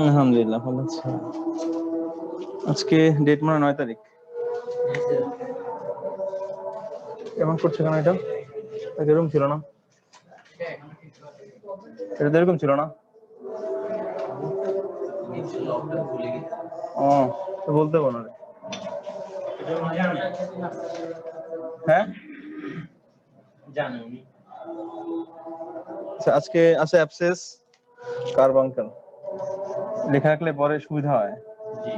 আলহামদুলিল্লাহ ভালো আছি। আজকে ডেট মানে 9 তারিখ। এমন করছে কেন এটা? এরকম ছিল না, এটা তো এরকম ছিল না। ও তো বলতে পারো না। হ্যাঁ জানি আজকে আছে অ্যাবসেস কার্বঙ্কেল লেখা রাখলে পরে সুবিধা হয়। জি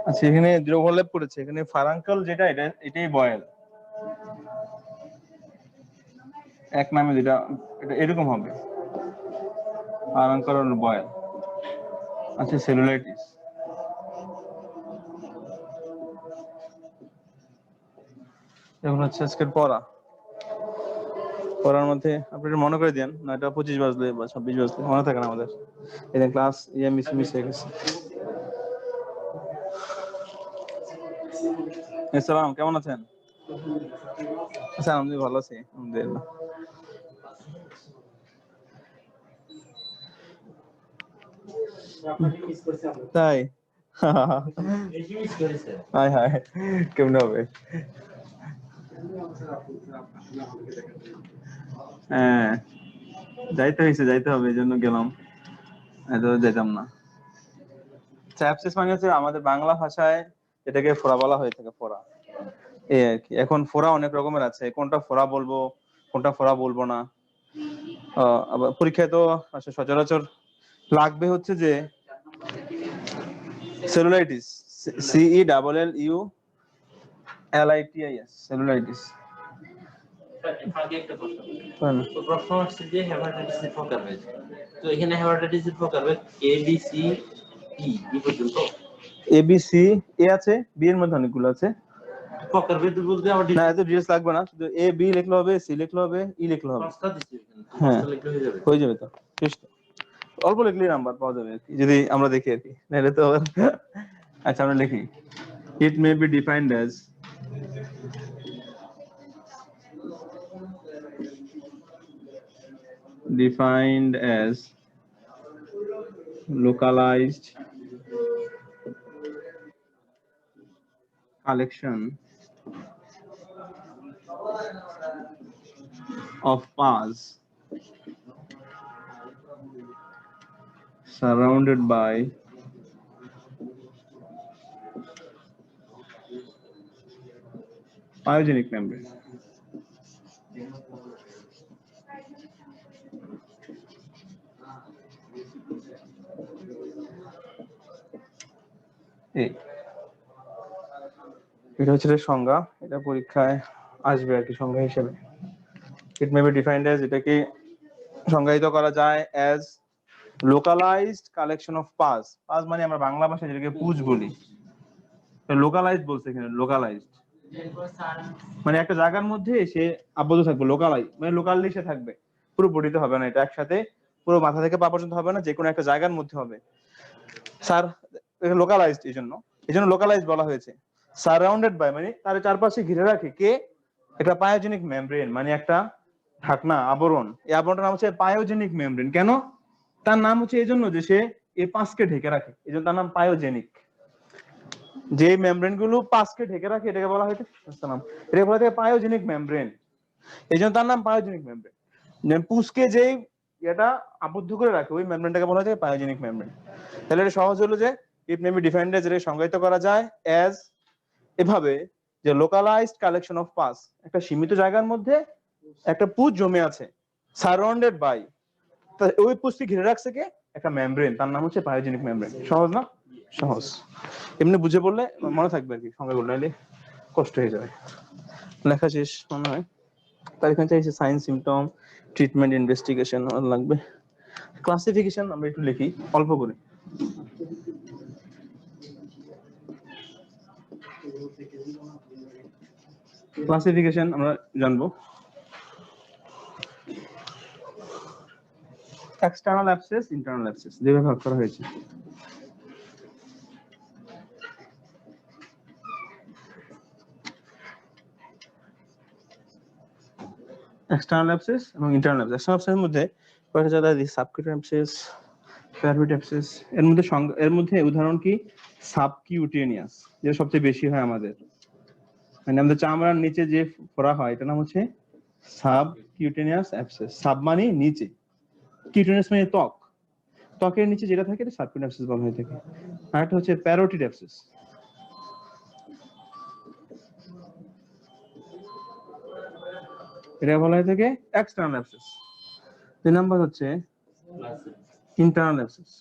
আচ্ছা, এখানে জিরো ওভারল্যাপ করেছে। এখানে ফারাঙ্কল যেটা এটাই বয়েল এক নামে, যেটা এটা এরকম হবে ফারাঙ্কল বয়েল। আচ্ছা, সেলুলাইটিস। এখন হচ্ছে আজকের পড়ার মধ্যে আপনি মনে করে দেন, 9:25 বাজলে বা 26 বাজলে মনে থাকে না আমাদের। এটা ক্লাস মিস হয়ে গেছে। আসসালাম, কেমন আছেন? আচ্ছা, আমি ভালো আছি আলহামদুলিল্লাহ। তাই হাই হাই, কেমন হবে? হ্যাঁ, যাইতে হবে, এই জন্য গেলাম, এত যেতাম না। অ্যাবসেস মানে হচ্ছে আমাদের বাংলা ভাষায় এটাকে ফোড়া বলা হয়ে থাকে, ফোড়া এই আর কি। এখন ফোড়া অনেক রকমের আছে, কোনটা ফোড়া বলবো কোনটা ফোড়া বলবো না। আবার পরীক্ষায় তো সচরাচর লাগবে হচ্ছে যে সেলুলাইটিস, CELLITIS, সেলুলাইটিস। প্রশ্ন আসছে যে হেপাটাইটিসের প্রকার হয়েছে, তো এখানে হেপাটাইটিসের প্রকারভেদ A B C E পর্যন্ত। A B C A আছে, B এর মধ্যে অনেকগুলো আছে। প্রকারভেদ বলতে আবার না, এত ডিটেইলস লাগবে না, শুধু A B লিখলে হবে, C লিখলে হবে, E লিখলে হবে। পাঁচটা দিছি এখানে, হ্যাঁ, পাঁচটা লিখলে হয়ে যাবে। হয়ে যাবে তো, অল্প লিখলেই নাম্বার পাওয়া যাবে আর কি, যদি আমরা দেখি আর কি, নাহলে তো আচ্ছা, আমরা লিখি। It may be defined as localized collection of pars surrounded by pyogenic membrane. এটা হচ্ছে সংজ্ঞা, এটা পরীক্ষায় আসবে আর কি সংজ্ঞা হিসেবে। ইট মে বি ডিফাইন্ড অ্যাজ, এটাকে সংজ্ঞায়িত করা যায় as localised collection of pass. Pass মানে আমরা বাংলা ভাষায় যেটাকে পুজ বলি, লোকালাইজড বলছে এখানে। লোকালাইজড মানে একটা জায়গার মধ্যে সে আবদ্ধ থাকবে, লোকালাইজ মানে লোকালি সে থাকবে, পুরো বডিতে হবে না, এটা একসাথে পুরো মাথা থেকে পা পর্যন্ত হবে না, যে কোনো একটা জায়গার মধ্যে হবে। স্যার লোকালাইজড, এই জন্য লোকালাইজড বলা হয়েছে। সারাউন্ডেড বাই মানে তার চারপাশে ঘিরে রাখে কে? একটা পায়োজেনিক মেমব্রেন, মানে একটা ঢাকনা, আবরণ। এই আবরণটার নাম হচ্ছে পায়োজেনিক মেমব্রেন। কেন তার নাম হচ্ছে? এই জন্য যে সে এই পাঁচকে ঢেকে রাখে, এই জন্য তার নাম পায়োজেনিক। যে মেমব্রেন গুলো পাঁচকে ঢেকে রাখে এটাকে বলা হয়েছে এটাকে বলা হয় পায়োজেনিক মেমব্রেন, এই জন্য তার নাম পায়োজেনিক মেমব্রেন। পুষকে যেই এটা আবদ্ধ করে রাখে ওই মেমব্রেনটাকে বলা হয় পায়োজেনিক মেমব্রেন। তাহলে এটা সহজ হলো যে ইট মে বি ডিফাইন্ড এজ, এর সংজ্ঞায়িত করা যায় অ্যাজ এভাবে যে লোকালাইজড কালেকশন অফ পাস, একটা সীমিত জায়গার মধ্যে একটা পুজ জমে আছে, সারাউন্ডেড বাই, ওই পুজকে ঘিরে রাখছে কে? একটা মেমব্রেন, তার নাম হচ্ছে পায়োজেনিক মেমব্রেন। সহজ না? সহজ, এমনি বুঝে বললে মনে থাকবে আর কি, সংজ্ঞাগুলো নাইলে কষ্ট হয়ে যাবে। লেখা শেষ মনে হয়। তার এখানে চাইছে সাইন, সিমটম, ট্রিটমেন্ট, ইনভেস্টিগেশন লাগবে। ক্লাসিফিকেশন আমরা একটু লিখি অল্প করে। ক্লাসিফিকেশন আমরা জানবো। এক্সটার্নাল অ্যাবসেস, ইন্টারনাল অ্যাবসেস দুইভাবে ভাগ করা হয়েছে। এক্সটার্নাল অ্যাবসেস এবং ইন্টারনাল অ্যাবসেস। এক্সটার্নাল অ্যাবসেসের মধ্যে কয়েকটা জায়গা দিই, সাবকিউটেনিয়াস অ্যাবসেস, প্যারাপিড অ্যাবসেস। এর মধ্যে উদাহরণ কি? সাবকিউটেনিয়াস, যেটা সবচেয়ে বেশি হয় আমাদের, মানে আমাদের চামড়ার নিচে যে ফোড়া হয় এটা নাম হচ্ছে সাবকিউটেনিয়াস অ্যাবসেস। সাব মানে নিচে, কিউটেনিয়াস মানে ত্বক, ত্বকের নিচে যেটা থাকে এটা সাবকিউটেনিয়াস অ্যাবসেস বলা হয়ে থাকে। আর একটা হচ্ছে প্যারোটিড অ্যাবসেস। এটা বলা হয়ে থাকে এক্সটার্নাল অ্যাবসেস। 2 নাম্বার হচ্ছে ইন্টারনাল অ্যাবসেস।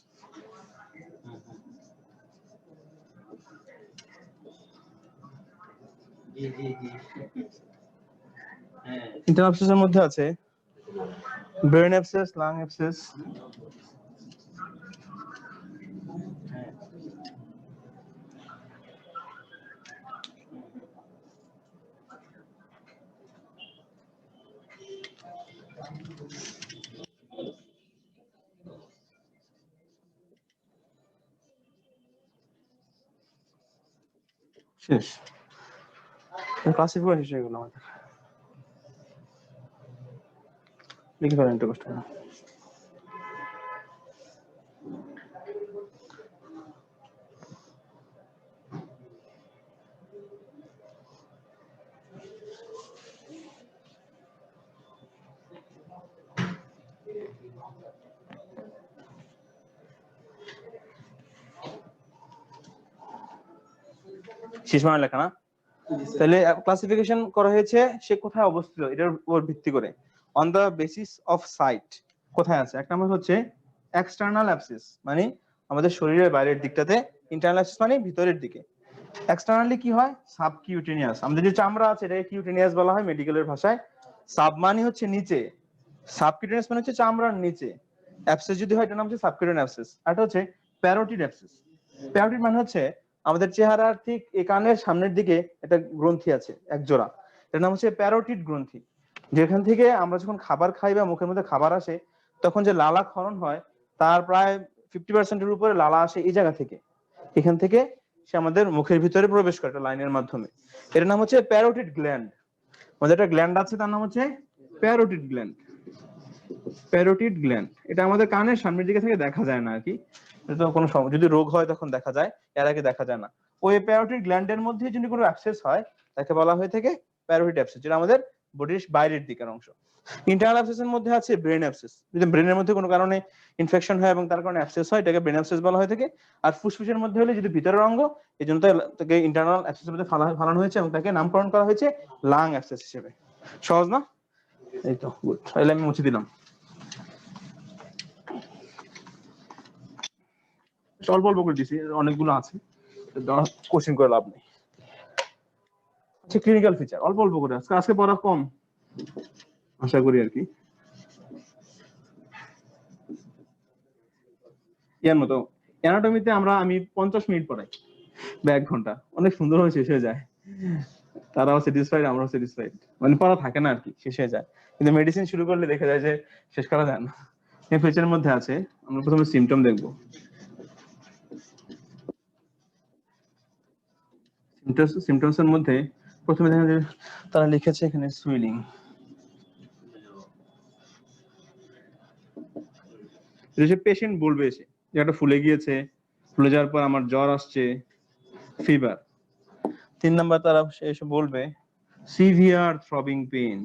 ইন্টারনাল অ্যাবসেসের মধ্যে আছে ব্রেন অ্যাবসেস, লাং অ্যাবসেস, শেষ। ক্লাসিফিকেশন এগুলো আমাদের লিখে ফেলেন একটু কষ্ট করে। শেষ মানে লেখা না? তাহলে ক্লাসিফিকেশন করা হয়েছে সে কোথায় অবস্থিত এটার উপর ভিত্তি করে, on the basis of site. কোথায় আছে? এক নম্বর হচ্ছে এক্সটার্নাল অ্যাবসেস, মানে আমাদের শরীরের বাইরের দিকটাতে। ইন্টারনাল অ্যাবসেস মানে ভিতরের দিকে। এক্সটার্নালি কি হয়? সাবকিউটেনিয়াস, আমাদের যে চামড়া আছে এটাকে কিউটেনিয়াস বলা হয় মেডিকেলের ভাষায়। সাব মানে হচ্ছে নিচে, সাবকিউটেনিয়াস মানে হচ্ছে চামড়ার নিচে। অ্যাবসেস যদি হয় এটার নাম হচ্ছে সাবকিউটেনিয়াস অ্যাবসেস। আর এটা হচ্ছে প্যারোটিড অ্যাবসেস। প্যারোটিড মানে হচ্ছে আমাদের চেহারার ঠিক এই কানের সামনের দিকে একটা গ্রন্থি আছে এক জোড়া, এটার নাম হচ্ছে প্যারোটিড গ্রন্থি। যেখান থেকে আমরা যখন খাবার খাই বা মুখের মধ্যে খাবার আসে তখন যে লালা ক্ষরণ হয় তার প্রায় 50% উপরে লালা আসে এই জায়গা থেকে। এখান থেকে সে আমাদের মুখের ভিতরে প্রবেশ করে একটা লাইনের মাধ্যমে। এর নাম হচ্ছে প্যারোটিড গ্ল্যান্ড। আমাদের একটা গ্ল্যান্ড আছে তার নাম হচ্ছে প্যারোটিড গ্ল্যান্ড। প্যারোটিড গ্ল্যান্ড এটা আমাদের কানের সামনের দিকে থেকে দেখা যায় না আর কি, এটা কোনো যদি রোগ হয় তখন দেখা যায়, এর আগে দেখা যায় না। ওই প্যারোটিড গ্ল্যান্ডের মধ্যে যদি কোনো অ্যাবসেস হয় তাকে বলা হয়ে থাকে প্যারোটিড অ্যাবসেস, যেটা আমাদের বডির বাইরের দিকের অংশ। ইন্টারনাল অ্যাবসেসের মধ্যে আছে ব্রেন অ্যাবসেস। যদি ব্রেনের মধ্যে কোনো কারণে ইনফেকশন হয় এবং তার কারণে অ্যাবসেস হয় এটাকে ব্রেন অ্যাবসেস বলা হয়ে থাকে। আর ফুসফুসের মধ্যে হলে যদি ভিতরের অঙ্গ, এই জন্য তাকে ইন্টারনাল অ্যাবসেসের মধ্যে ফালানো হয়েছে এবং তাকে নামকরণ করা হয়েছে লাং অ্যাবসেস হিসেবে। সহজ না? এই তো গুড, তাহলে আমি মুছে দিলাম। অল্প অল্প করে দিছি, অনেকগুলো আছে, কোশ্চেন করে লাভ নেই। আচ্ছা, ক্লিনিক্যাল ফিচার অল্প অল্প করে, আজকে পড়া কম আশা করি আর কি। ইয়ার মতো অ্যানাটমিতে আমি 50 মিনিট পড়াই বা 1 ঘন্টা, অনেক সুন্দর হয়ে শেষ হয়ে যায়। তারাও স্যাটিসফাইড, আমরাও স্যাটিসফাইড, মানে পড়া থাকে না আর কি, শেষ হয়ে যায়। কিন্তু মেডিসিন শুরু করলে দেখা যায় যে শেষ করা যায় না। এই ফিচারের মধ্যে আছে, আমরা প্রথমে সিমটম দেখবো। সিমটমস এর মধ্যে প্রথমে দেখা যায় তারা লিখেছে এখানে সুইলিং। যে পেশেন্ট বলবে এসে যে একটা ফুলে গিয়েছে, ফুলে যাওয়ার পর আমার জ্বর আসছে, ফিভার। 3 নাম্বার তারা এসে বলবে severe throbbing pain.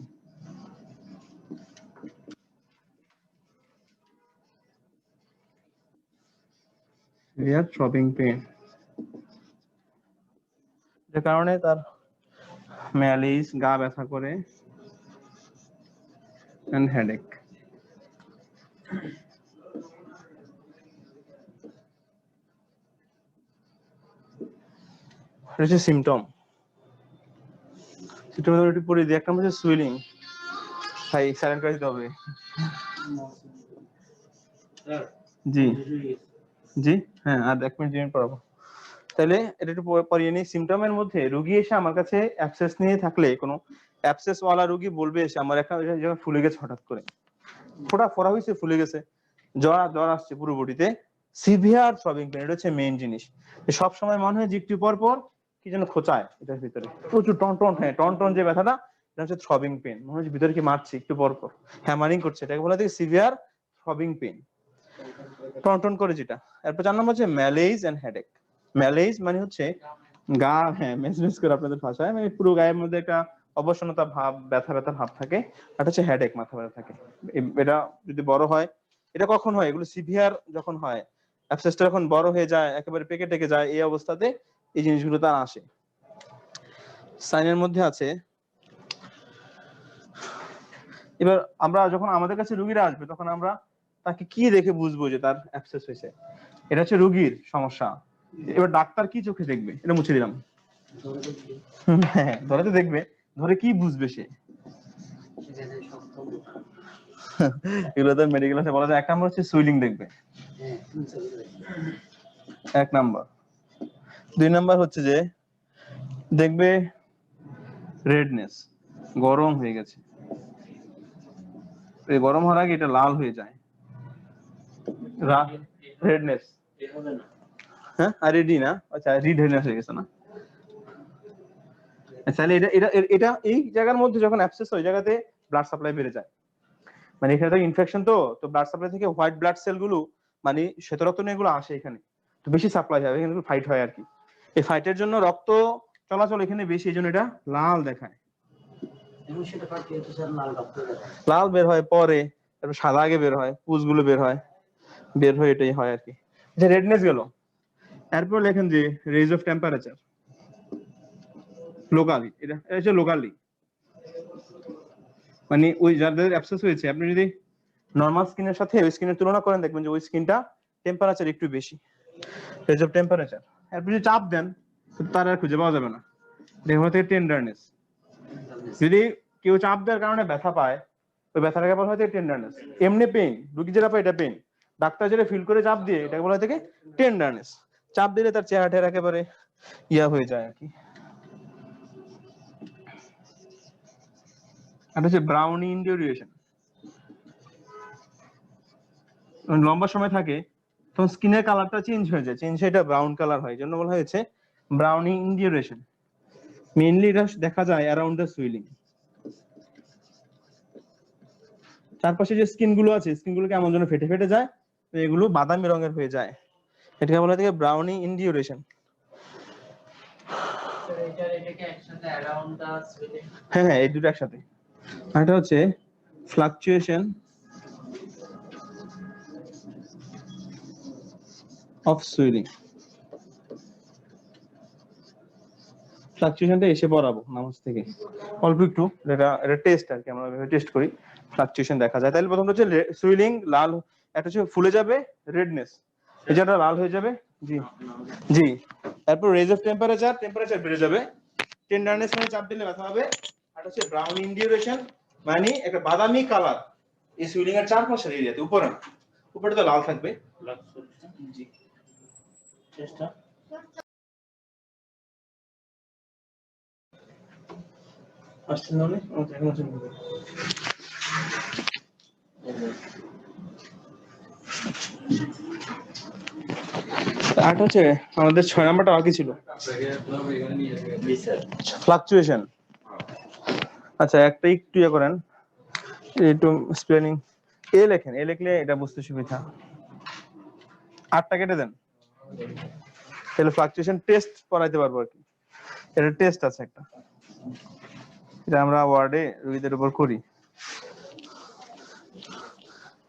Severe throbbing pain, যে কারণে তার ম্যালিস, গা ব্যথা করে, এন্ড হেডেক। এটা হচ্ছে সিমটম। সিমটম একটু পরে দিই। একটা হচ্ছে সুইলিং। ভাই সাইলেন্ট করে দিতে হবে। জি জি, হ্যাঁ আর 1 মিনিট পড়াবো। তাহলে এটা একটু পড়িয়ে নিই। সিমটমের মধ্যে রোগী এসে আমার কাছে অ্যাবসেস নিয়ে থাকলে, কোনো অ্যাবসেস ওয়ালা রোগী বলবে এসে আমার একটা জায়গা ফুলে গেছে, হঠাৎ করে ফোড়া হয়েছে, ফুলে গেছে, জ্বর আসছে পুরো বডিতে, সিভিয়ার থ্রবিং পেন, এটা হচ্ছে মেইন জিনিস। সব সময় মনে হয় যে একটু পর পর কি যেন খোঁচায় এটার ভিতরে, প্রচুর টন যে ব্যথাটা, এটা হচ্ছে থ্রবিং পেন, মনে হচ্ছে ভিতরে কি মারছে একটু পর পর, হ্যামারিং করছে, এটাকে বলা হয় সিভিয়ার থ্রবিং পেন, টন করে যেটা। এরপর 4 নম্বর হচ্ছে ম্যালেজ এন্ড হেডেক। ম্যালেজ মানে হচ্ছে গা, হ্যাঁ মেজ করে আপনাদের ভাষায়, মানে পুরো গায়ের মধ্যে একটা অবসন্নতা ভাব, ব্যথা ভাব থাকে। আর হচ্ছে হেডেক, মাথা ব্যথা থাকে। এটা যদি বড় হয়, এটা কখন হয়, এগুলো সিভিয়ার যখন হয়, অ্যাবসেসটা যখন বড় হয়ে যায়, একেবারে পেকে টেকে যায়, এই অবস্থাতে এই জিনিসগুলো তার আসে। সাইনের মধ্যে আছে, এবার আমরা যখন আমাদের কাছে রোগীরা আসবে, তখন আমরা তাকে কি দেখে বুঝবো যে তার অ্যাবসেস হয়েছে? এটা হচ্ছে রোগীর সমস্যা। এবার ডাক্তার কি চোখে দেখবে? এটা মুছে দিলাম। হ্যাঁ, ধরে তো দেখবে, ধরে কি বুঝবে সে? এগুলো তো মেডিকেল ভাষায় বলা যায়। 1 নম্বর হচ্ছে সুইলিং দেখবে, 1 নম্বর। 2 নম্বর হচ্ছে যে দেখবে রেডনেস, গরম হয়ে গেছে, এই গরম হওয়ার আগে এটা লাল হয়ে যায়, রেডনেস। হ্যাঁ, আর রেডি না, আচ্ছা রিড রেডনেস হয়ে গেছে না। তাহলে এটা এই জায়গার মধ্যে যখন অ্যাবসেস হয়, ওই জায়গাতে ব্লাড সাপ্লাই বেড়ে যায়, মানে এখানে তো ইনফেকশন, তো ব্লাড সাপ্লাই থেকে হোয়াইট ব্লাড সেল গুলো, মানে শ্বেতরক্ত নিয়ে এগুলো আসে এখানে, তো বেশি সাপ্লাই হয়, এখানে ফাইট হয় আর কি। এই ফাইটের জন্য রক্ত চলাচল এখানে বেশি, এই জন্য এটা লাল দেখায়। লাল বের হয় পরে, তারপর সাদা আগে বের হয়, পুজগুলো বের হয় এটাই হয় আর কি। আচ্ছা, রেডনেস গেল। এরপর লেখেন যে রেজ অফ টেম্পারেচার লোকালি, এটা হচ্ছে লোকালি, মানে ওই যাদের অ্যাবসেস হয়েছে, আপনি যদি নরমাল স্কিনের সাথে ওই স্কিনের তুলনা করেন, দেখবেন যে ওই স্কিনটা টেম্পারেচার একটু বেশি, রেজ অফ টেম্পারেচার। এরপর যদি চাপ দেন, তার আর খুঁজে পাওয়া যাবে না। দেখুন হচ্ছে টেন্ডারনেস, যদি কেউ চাপ দেওয়ার কারণে ব্যথা পায়, ওই ব্যথাটাকে বলা হয় টেন্ডারনেস। এমনি পেইন, রুগী যেটা পায় এটা পেইন, ডাক্তার যেটা ফিল করে চাপ দিয়ে, এটাকে বলা হয় থেকে টেন্ডারনেস। চাপ দিলে তার চেহারা টেরা একেবারে ইয়া হয়ে যায় আর কি। এটা হচ্ছে ব্রাউনি ইন্ডিউরেশন, লম্বা সময় থাকে তখন স্কিনের কালারটা চেঞ্জ হয়ে যায়, চেঞ্জ হয়ে এটা ব্রাউন কালার হয়, জন্য বলা হয়েছে ব্রাউনি ইন্ডিউরেশন। মেইনলি এটা দেখা যায় অ্যারাউন্ড দ্য সুইলিং। চারপাশে যে স্কিন গুলো আছে, স্কিন গুলো কেমন যেন ফেটে যায়, তো এগুলো বাদামি রঙের হয়ে যায়, এটাকে বলা হয় ব্রাউনি ইন্ডিউরেশন। হ্যাঁ, এই দুটো একসাথে। আর এটা হচ্ছে ফ্লাকচুয়েশন অফ সুইলিং। ফ্লাকচুয়েশনটা এসে পড়াবো নামাজ থেকে অল্প একটু, এটা টেস্ট আর কি, আমরা টেস্ট করি, ফ্লাকচুয়েশন দেখা যায়। তাহলে প্রথমটা হচ্ছে সুইলিং, লাল, একটা হচ্ছে ফুলে যাবে, রেডনেস, এই জায়গাটা লাল হয়ে যাবে। জি জি। তারপর রেজ অফ টেম্পারেচার বেড়ে যাবে, টেন্ডারনেস মানে চাপ দিলে ব্যথা হবে, আর হচ্ছে ব্রাউন ইন্ডিউরেশন মানে একটা বাদামি কালার এই সুইলিং এর চারপাশের এরিয়াতে, উপরে না, উপরে তো লাল থাকবে। জি, চেষ্টা আসছে না, আট হচ্ছে আমাদের 6 নাম্বারটা বাকি ছিল, ফ্লাকচুয়েশন। আচ্ছা, একটা একটু ইয়ে করেন, একটু স্পেলিং এ লেখেন, এ লিখলে এটা বুঝতে সুবিধা। 8টা কেটে দেন, তাহলে ফ্লাকচুয়েশন টেস্ট করাইতে পারবো আর কি। এটা টেস্ট আছে একটা, এটা আমরা ওয়ার্ডে রোগীদের উপর করি।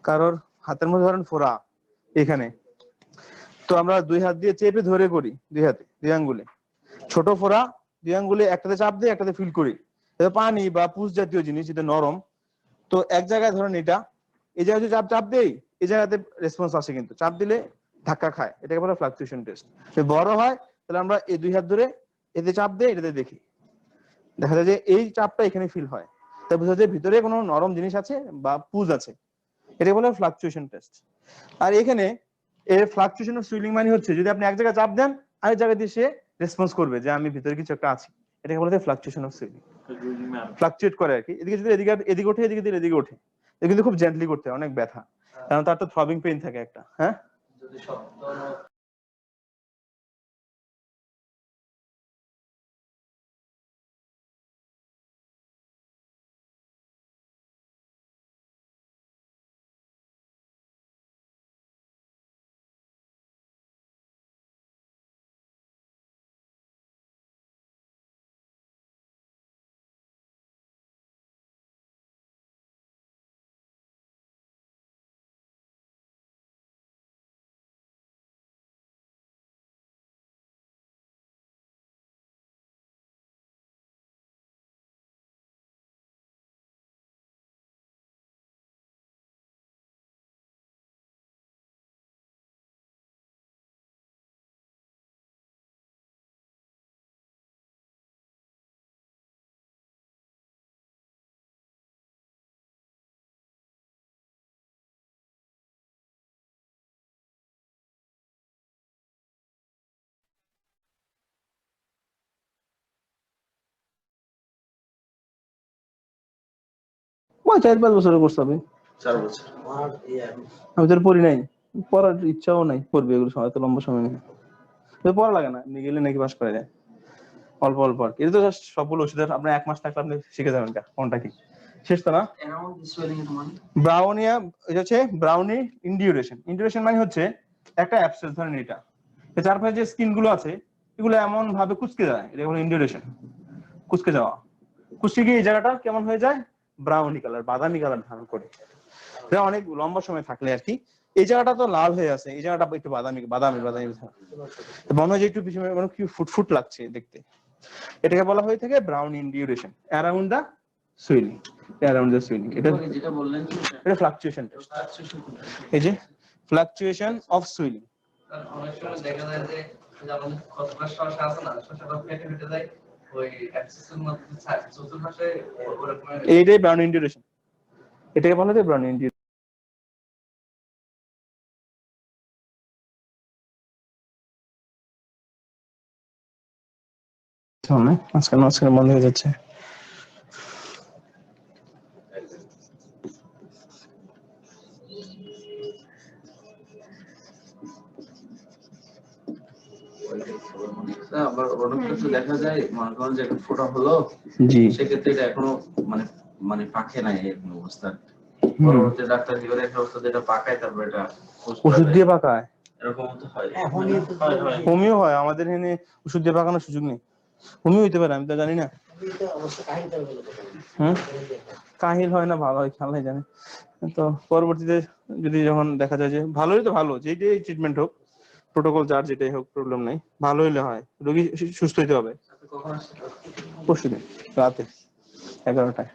কারোর হাতের মধ্যে ধরেন ফোড়া এখানে, তো আমরা 2 হাত দিয়ে চেপে ধরে করি, 2 হাতে 2 আঙ্গুলে, ছোট ফোড়া 2 আঙ্গুলে একটাতে চাপ দিয়ে একটাতে ফিল করি, এটা পানি বা পুষ জাতীয় জিনিস, যেটা নরম, তো এক জায়গায় ধরেন এটা, এই জায়গায় যদি চাপ দেই, এই জায়গাতে রেসপন্স আসে, কিন্তু চাপ দিলে ধাক্কা খায়, এটাকে বলে ফ্লাকচুয়েশন টেস্ট। যদি বড় হয়, তাহলে আমরা এই 2 হাত ধরে এতে চাপ দেই, এটাতে দেখি, দেখা যায় যে এই চাপটা এখানে ফিল হয়, তাই বোঝা যায় ভিতরে কোনো নরম জিনিস আছে বা পুজ আছে, এটা বলে ফ্লাকচুয়েশন টেস্ট। আর এখানে এর ফ্লাকচুয়েশন অফ সুইলিং মানে হচ্ছে যদি আপনি এক জায়গায় চাপ দেন, আরেক জায়গা দিয়ে সে রেসপন্স করবে যে আমি ভিতরে কিছু একটা আছি, এটাকে বলা যায় ফ্লাকচুয়েশন অফ সুইলিং। ফ্লাকচুয়েট করে আর কি, এদিকে যদি এদিকে ওঠে, এদিকে দিলে এদিকে ওঠে, এটা কিন্তু খুব জেন্টলি করতে হয়, অনেক ব্যথা, কারণ তার তো থ্রবিং পেইন থাকে একটা। হ্যাঁ, যদি শব্দ ওই 4-5 বছরের কোর্স হবে। 4 বছর আমি তো পড়ি নাই, পড়ার ইচ্ছাও নাই, পড়বে এগুলো সময় তো লম্বা সময় নেই, পড়া লাগে না, এমনি গেলে নাকি পাস করে যায় অল্প অল্প আর কি। এটা তো জাস্ট সবগুলো ওষুধের আপনার 1 মাস থাকলে আপনি শিখে যাবেন কোনটা কি, শেষ তো না। ব্রাউনিয়া, এটা হচ্ছে ব্রাউনি ইনডিউরেশন। ইনডিউরেশন মানে হচ্ছে একটা অ্যাবসেস, ধরেন এটা চারপাশে যে স্কিন গুলো আছে এগুলো এমন ভাবে কুচকে যায়, এটা হলো ইনডিউরেশন, কুচকে যাওয়া। কুচকে গিয়ে এই জায়গাটা কেমন হয়ে যায়, ব্রাউনি কালার, বাদামি কালার ধারণ করে, এটা অনেক লম্বা সময় থাকলে আর কি। এই জায়গাটা তো লাল হয়ে আছে, এই জায়গাটা একটু বাদামি বাদামি বাদামি মনে হয় যে একটু পিছনে মানে কি ফুটফুট লাগছে দেখতে, এটাকে বলা হয়ে থাকে ব্রাউন ইনডিউরেশন অ্যারাউন্ড দা সুইলিং, অ্যারাউন্ড দা সুইলিং। এটা যেটা বললেন এটা ফ্লাকচুয়েশন টেস্ট, এই যে ফ্লাকচুয়েশন অফ সুইলিং। অনেক সময় দেখা যায় যে যেমন খসখসা শসা আছে না, শসাটা ফেটে ফেটে যায় ওই অ্যাবসেসের মধ্যে থাকে, চতুর্থ মাসে ওরকম এইটাই ব্রাউন ইনডিউরেশন, এটাকে বলা হয় ব্রাউন ইনডিউরেশন। মাঝখানে মাঝখানে বন্ধ হয়ে যাচ্ছে। আবার অনেক কিছু দেখা যায় মনে করেন যে একটা ফোঁটা হলো, জি, সেক্ষেত্রে এটা এখনো মানে মানে পাকে নাই এরকম অবস্থা। পরবর্তী ডাক্তার কি করে একটা ওষুধ এটা পাকায়, তারপর এটা ওষুধ দিয়ে পাকায়, এরকম তো হয়। হোমিও হয় আমাদের এখানে, ওষুধ দিয়ে পাকানোর সুযোগ নেই। হোমিও হইতে পারে, আমি তো জানি না। হম, কাহিল হয় না ভালো হয় খেলাই জানে। তো পরবর্তীতে যদি যখন দেখা যায় যে ভালো হলে তো ভালো, যেটাই ট্রিটমেন্ট হোক, প্রোটোকল যার যেটাই হোক, প্রবলেম নেই, ভালো হইলে হয়, রোগী সুস্থ হইতে হবে। পরশুদিন রাতে 11টায়।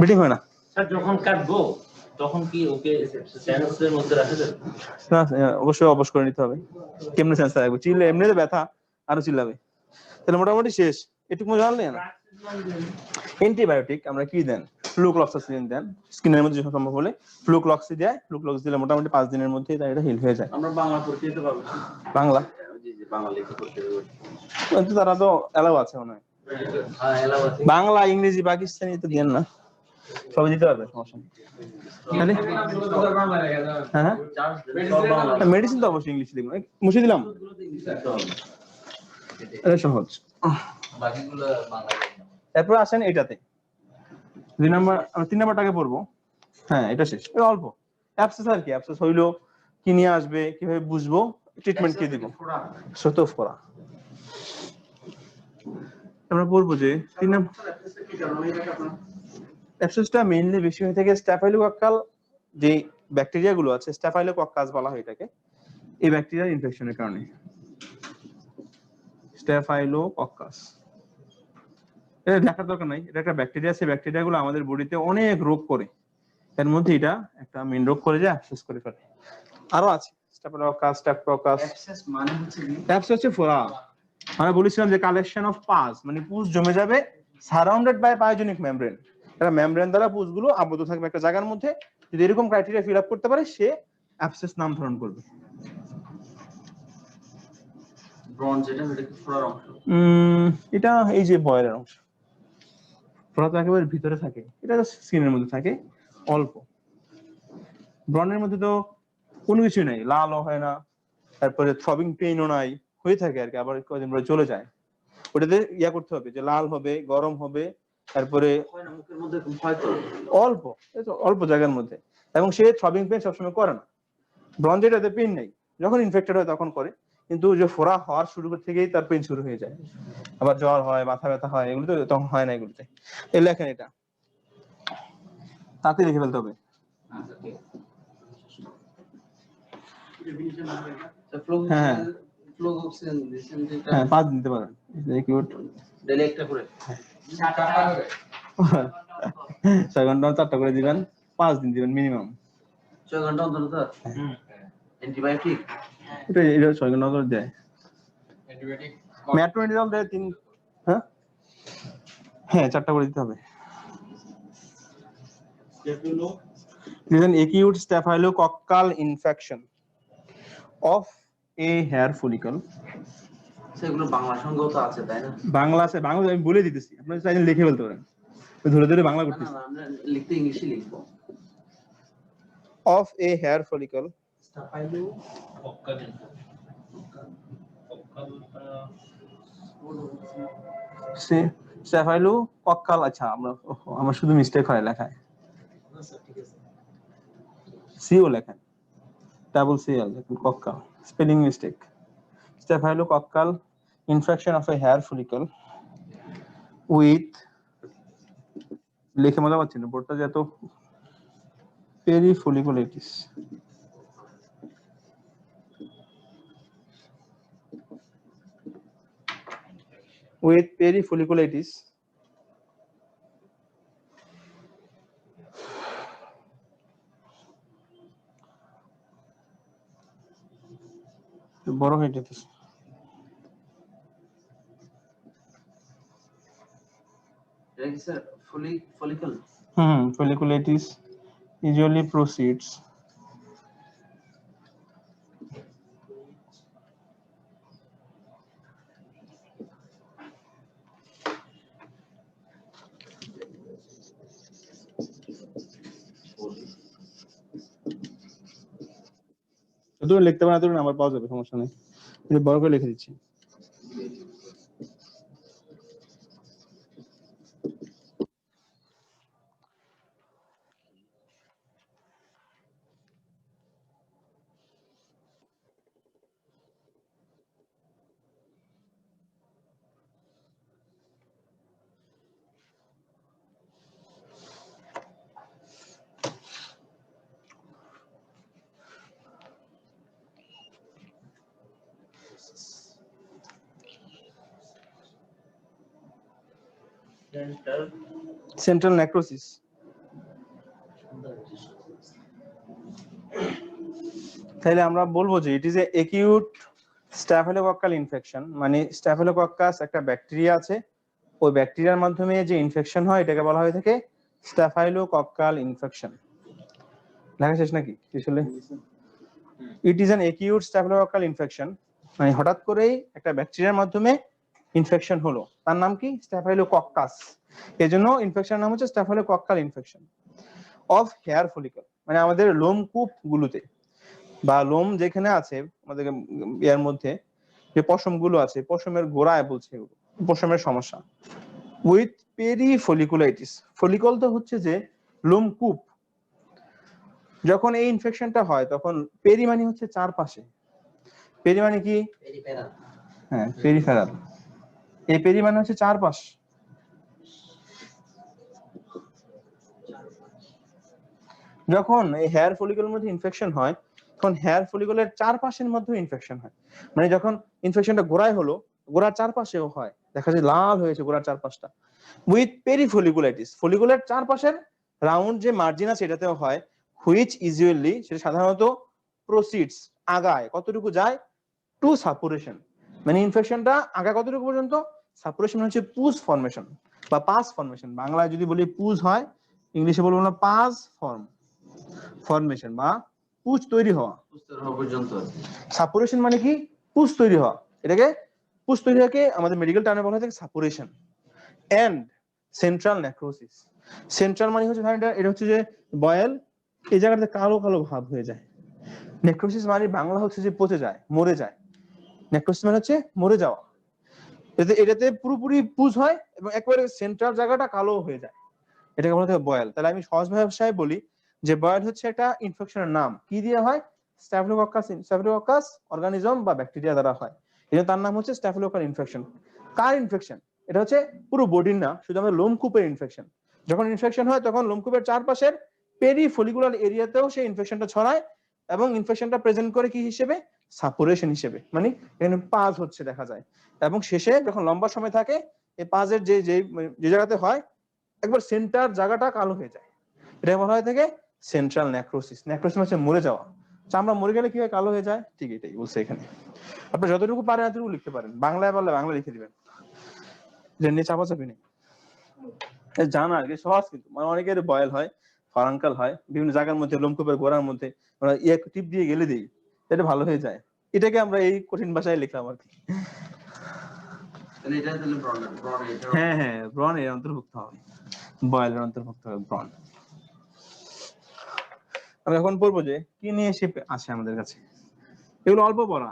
মিটিং হয় না। স্যার যখন কাটবো তখন কি ওকে সেন্সের মধ্যে রাখা যাবে? না, অবশ্যই অবশ করে নিতে হবে। কেমনে সেন্স রাখবো? চিল্লে এমনিতে ব্যথা, আরো চিল্লাবে। তাহলে মোটামুটি শেষ। এটুকু জানলে না। অ্যান্টিবায়োটিক আমরা কি দেন? ফ্লুক্লক্সাসিন দেন। স্কিনের মধ্যে যখন সম্ভব হলে ফ্লুক্লক্সি দেয়। ফ্লুক্লক্স দিলে মোটামুটি 5 দিনের মধ্যেই এটা হিল হয়ে যায়। আমরা বাংলা পড়তে দিতে পারবো? বাংলা জি জি, বাংলা লিখে পড়তে দেবো। কিন্তু তারা তো এলাও আছে মনে হয়। হ্যাঁ এলাও আছে। বাংলা, ইংরেজি, পাকিস্তানি তো দেন না। সবাই দিতে পারবে, সমস্যা নেই। তাহলে হ্যাঁ, মেডিসিন তো অবশ্যই ইংলিশে লিখবো। মুছে দিলাম, এটা সহজ। বাকিগুলো বাংলা। এরপর আসেন এটাতে 2 নাম্বার, আমরা 3 নাম্বারটাকে পড়বো। হ্যাঁ, এটা শেষ, এটা অল্প। অ্যাবসেস আর কি, অ্যাবসেস হইলো কি নিয়ে আসবে, কিভাবে বুঝবো, ট্রিটমেন্ট কি দিব, সতর্ক করা। আমরা বলবো যে 3 নাম্বার অ্যাবসেসটা মেইনলি বেশি হয়ে থাকে স্ট্যাফাইলোকক্কাল, যে ব্যাকটেরিয়া গুলো আছে, স্ট্যাফাইলোকক্কাস বলা হয় এটাকে, এই ব্যাকটেরিয়ার ইনফেকশনের কারণে। স্ট্যাফাইলোকক্কাস, এটা দেখার দরকার নাই, এটা একটা ব্যাকটেরিয়া। সেই ব্যাকটেরিয়া গুলো আমাদের বডিতে অনেক রোগ করে, এর মধ্যে এটা একটা মেইন রোগ করে, যে অ্যাবসেস করে ফেলে। আরো আছে স্ট্যাফাইলোকক্কাস, স্ট্রেপ্টোকক্কাস। অ্যাবসেস মানে হচ্ছে কি? অ্যাবসেস হচ্ছে ফোড়া। আমরা বলেছিলাম যে কালেকশন অফ পাস, মানে পুষ জমে যাবে সারাউন্ডেড বাই পায়োজেনিক মেমব্রেন। এটা মেমব্রেন দ্বারা পুষগুলো আবদ্ধ থাকবে একটা জায়গার মধ্যে। যদি এরকম ক্রাইটেরিয়া ফিল আপ করতে পারে, সে অ্যাবসেস নাম ধারণ করবে। ব্রন যেটা, এটা কি ফোড়ার অংশ? এটা এই যে বয়েলের অংশ। ফোড়া তো একেবারে ভিতরে থাকে, এটা স্কিনের মধ্যে থাকে অল্প। ব্রনের মধ্যে তো কোনো কিছু নেই, লালও হয় না, তারপরে থ্রবিং পেইনও নাই, হয়ে থাকে আর কি, আবার কয়েকদিন পরে চলে যায়। ওটাতে ইয়া করতে হবে যে লাল হবে, গরম হবে, তারপরে মুখের মধ্যে হয়তো অল্প, অল্প জায়গার মধ্যে। এবং সে থ্রবিং পেইন সবসময় করে না। ব্রন যেটাতে পেইন নেই, যখন ইনফেক্টেড হয় তখন করে, কিন্তু যে ফোড়া হওয়ার শুরু থেকেই তার পেইন শুরু হয়ে যায়। আবার জ্বর হয়, মাথা ব্যথা হয়, এগুলো তো তখন হয় না এগুলোতে। এই লেখেন এটা তাতে লিখে ফেলতে হবে। হ্যাঁ হ্যাঁ, 5 দিতে পারেন, ডেলি একটা করে 6 ঘন্টা 4টা করে দিবেন, 5 দিন দিবেন মিনিমাম। 6 ঘন্টা অন্তর তো অ্যান্টিবায়োটিক, এটা 6 ঘন্টা করে দেয়। অ্যান্টিবায়োটিক ম্যাট্রোনিডল দেয় 3। হ্যাঁ হ্যাঁ, 4টা করে দিতে হবে। It is an acute staphylococcal infection of a hair follicle. সেগুলো বাংলা সঙ্গেও তো আছে তাই না? বাংলা আছে, বাংলা আমি বলে দিতেছি, আপনি চাইলে লিখে ফেলতে পারেন, ধরে ধরে বাংলা করতেছি। আমরা লিখতে ইংলিশে লিখবো। Of a hair follicle. স্টাফাইলোকক্কাল। আচ্ছা, আমরা শুধু মিস্টেক হয় লেখায়, সিও লেখেন, ডাবল সিএল লেখেন, coccal, spelling mistake. Staphylococcal infection of a hair follicle with, লিখে মজা পাচ্ছি না, বোর্ডটা যে এত, পেরিফলিকুলাইটিস। With perifolliculitis, বড় হয়ে যেতেছে। এটা কি sir follicle? Folliculitis usually proceeds যতটুকু লিখতে পারেন এতটুকু নাম্বার পাওয়া যাবে, সমস্যা নেই। বড় করে লিখে দিচ্ছি। Dental central necrosis. তাহলে আমরা বলবো যে it is a acute staphylococcal infection, মানে স্ট্যাফিলোকক্কাস একটা ব্যাকটেরিয়া আছে, ওই ব্যাকটেরিয়ার মাধ্যমে যে ইনফেকশন হয় এটাকে বলা হয়ে থাকে স্ট্যাফাইলোকক্কাল ইনফেকশন। লেখা শেষ নাকি আসলে? It is an acute staphylococcal infection, মানে হঠাৎ করেই একটা ব্যাকটেরিয়ার মাধ্যমে ইনফেকশন হলো, তার নাম কি? স্ট্যাফাইলোকক্কাস। এজন্য ইনফেকশনের নাম হচ্ছে staphylococcal infection of hair follicle, মানে আমাদের লোমকূপ গুলোতে বা লোম যেখানে আছে আমাদের এর মধ্যে যে পশম গুলো আছে, পশমের গোড়ায় বলছে, পশমের সমস্যা। উইথ পেরিফলিকুলাইটিস, ফলিকল তো হচ্ছে যে লোমকূপ, যখন এই ইনফেকশনটা হয় তখন পেরি মানে হচ্ছে চারপাশে, পেরি মানে কি? হ্যাঁ, পেরিফেরাল। এই পেরি মানে হচ্ছে চারপাশ। যখন এই হেয়ার ফলিকলের মধ্যে ইনফেকশন হয় তখন হেয়ার ফলিকলের চারপাশের মধ্যে ইনফেকশন হয়, মানে যখন ইনফেকশনটা গোড়ায় হলো, গোড়ার চারপাশেও হয়, দেখা যায় লাল হয়েছে গোড়ার চারপাশটা। উইথ পেরিফলিকুলাইটিস, ফলিকুলের চারপাশের রাউন্ড যে মার্জিন আছে এটাতেও হয়। হুইচ ইউজুয়ালি, সেটা সাধারণত প্রসিডস, আগায়, কতটুকু যায়? টু সাপুরেশন, মানে ইনফেকশনটা আগায় কতটুকু পর্যন্ত? সাপুরেশন হচ্ছে পুজ ফর্মেশন বা পাস ফর্মেশন। বাংলায় যদি বলি পুজ হয়, ইংলিশে বলবো না পাস ফর্মেশন বা পুজ তৈরি হওয়া পর্যন্ত। সাপুরেশন মানে কি? পুজ তৈরি হওয়া। এটাকে পুজ তৈরি হওয়াকে আমাদের মেডিকেল টার্মে বলা হয় suppuration. And central necrosis, central মানে হচ্ছে এটা হচ্ছে যে বয়েল, এই জায়গাতে কালো কালো ভাব হয়ে যায়। নেক্রোসিস মানে বাংলা হচ্ছে যে পচে যায়, মরে যায়। নেক্রোসিস মানে হচ্ছে মরে যাওয়া। এটাতে পুরোপুরি পুজ হয় এবং একবারে সেন্ট্রাল জায়গাটা কালো হয়ে যায়, এটাকে বলা হয় বয়েল। তাহলে আমি সহজ ভাষায় বলি যে বয়েল হচ্ছে একটা ইনফেকশনের নাম, কি দিয়ে হয়? স্ট্যাফিলোকক্কাস অর্গানিজম বা ব্যাকটেরিয়া দ্বারা হয়, এই তার নাম হচ্ছে স্ট্যাফিলোকক্কাল ইনফেকশন। কার ইনফেকশন? এটা হচ্ছে পুরো বডির না, শুধু আমাদের লোমকূপের ইনফেকশন। যখন ইনফেকশন হয় তখন লোমকূপের চারপাশের পেরিফলিকুলার এরিয়াতেও সেই ইনফেকশনটা ছড়ায় এবং ইনফেকশনটা প্রেজেন্ট করে কি হিসেবে? সাপুরেশন হিসেবে, মানে এখানে পাজ হচ্ছে দেখা যায়। এবং শেষে যখন লম্বা সময় থাকে এই পাজের যে যে জায়গাতে হয় একবার সেন্টার জায়গাটা কালো হয়ে যায়, এটা বলা হয় থাকে সেন্ট্রাল নেক্রোসিস। নেক্রোসিস হচ্ছে মরে যাওয়া। চামড়া মরে গেলে কি হয়? কালো হয়ে যায়। ঠিক এটাই বলছে এখানে। আপনি যতটুকু পারেন এতটুকু লিখতে পারেন, বাংলায় বললে বাংলা লিখে দিবেন, যে নিয়ে চাপাচাপি নেই। জানা আর কি সহজ, কিন্তু মানে অনেকের বয়েল হয়, ফারাঙ্কাল হয় বিভিন্ন জায়গার মধ্যে, লোমকূপের গোড়ার মধ্যে, আমরা টিপ দিয়ে গেলে দিই, এটা ভালো হয়ে যায়। এটাকে আমরা এই কঠিন ভাষায় লিখলাম আর কি। হ্যাঁ হ্যাঁ, ব্রণ এর অন্তর্ভুক্ত হবে, বয়েলের অন্তর্ভুক্ত হবে ব্রণ। আমরা এখন পড়বো যে কি নিয়ে এসে আসে আমাদের কাছে, এগুলো অল্প পড়া।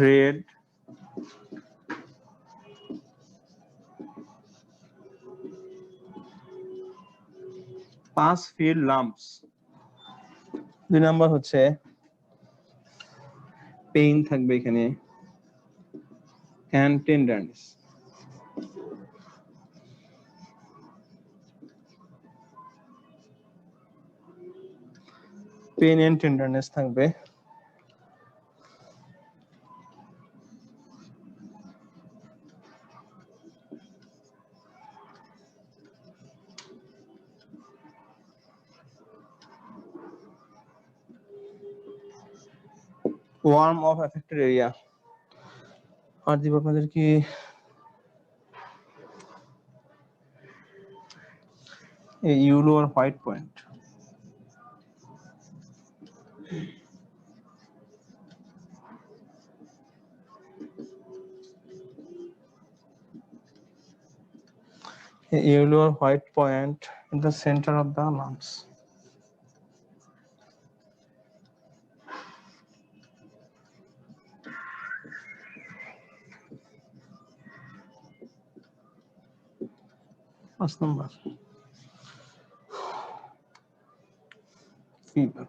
Red pus filled lumps. 2 number হচ্ছে পেইন থাকবে এখানে, and tenderness। Pain and tenderness থাকবে। Warm of affected area. আর দিব আপনাদের কি ইউলো আর white point. Yellow or white point in the center of the lumps. First number. Fever.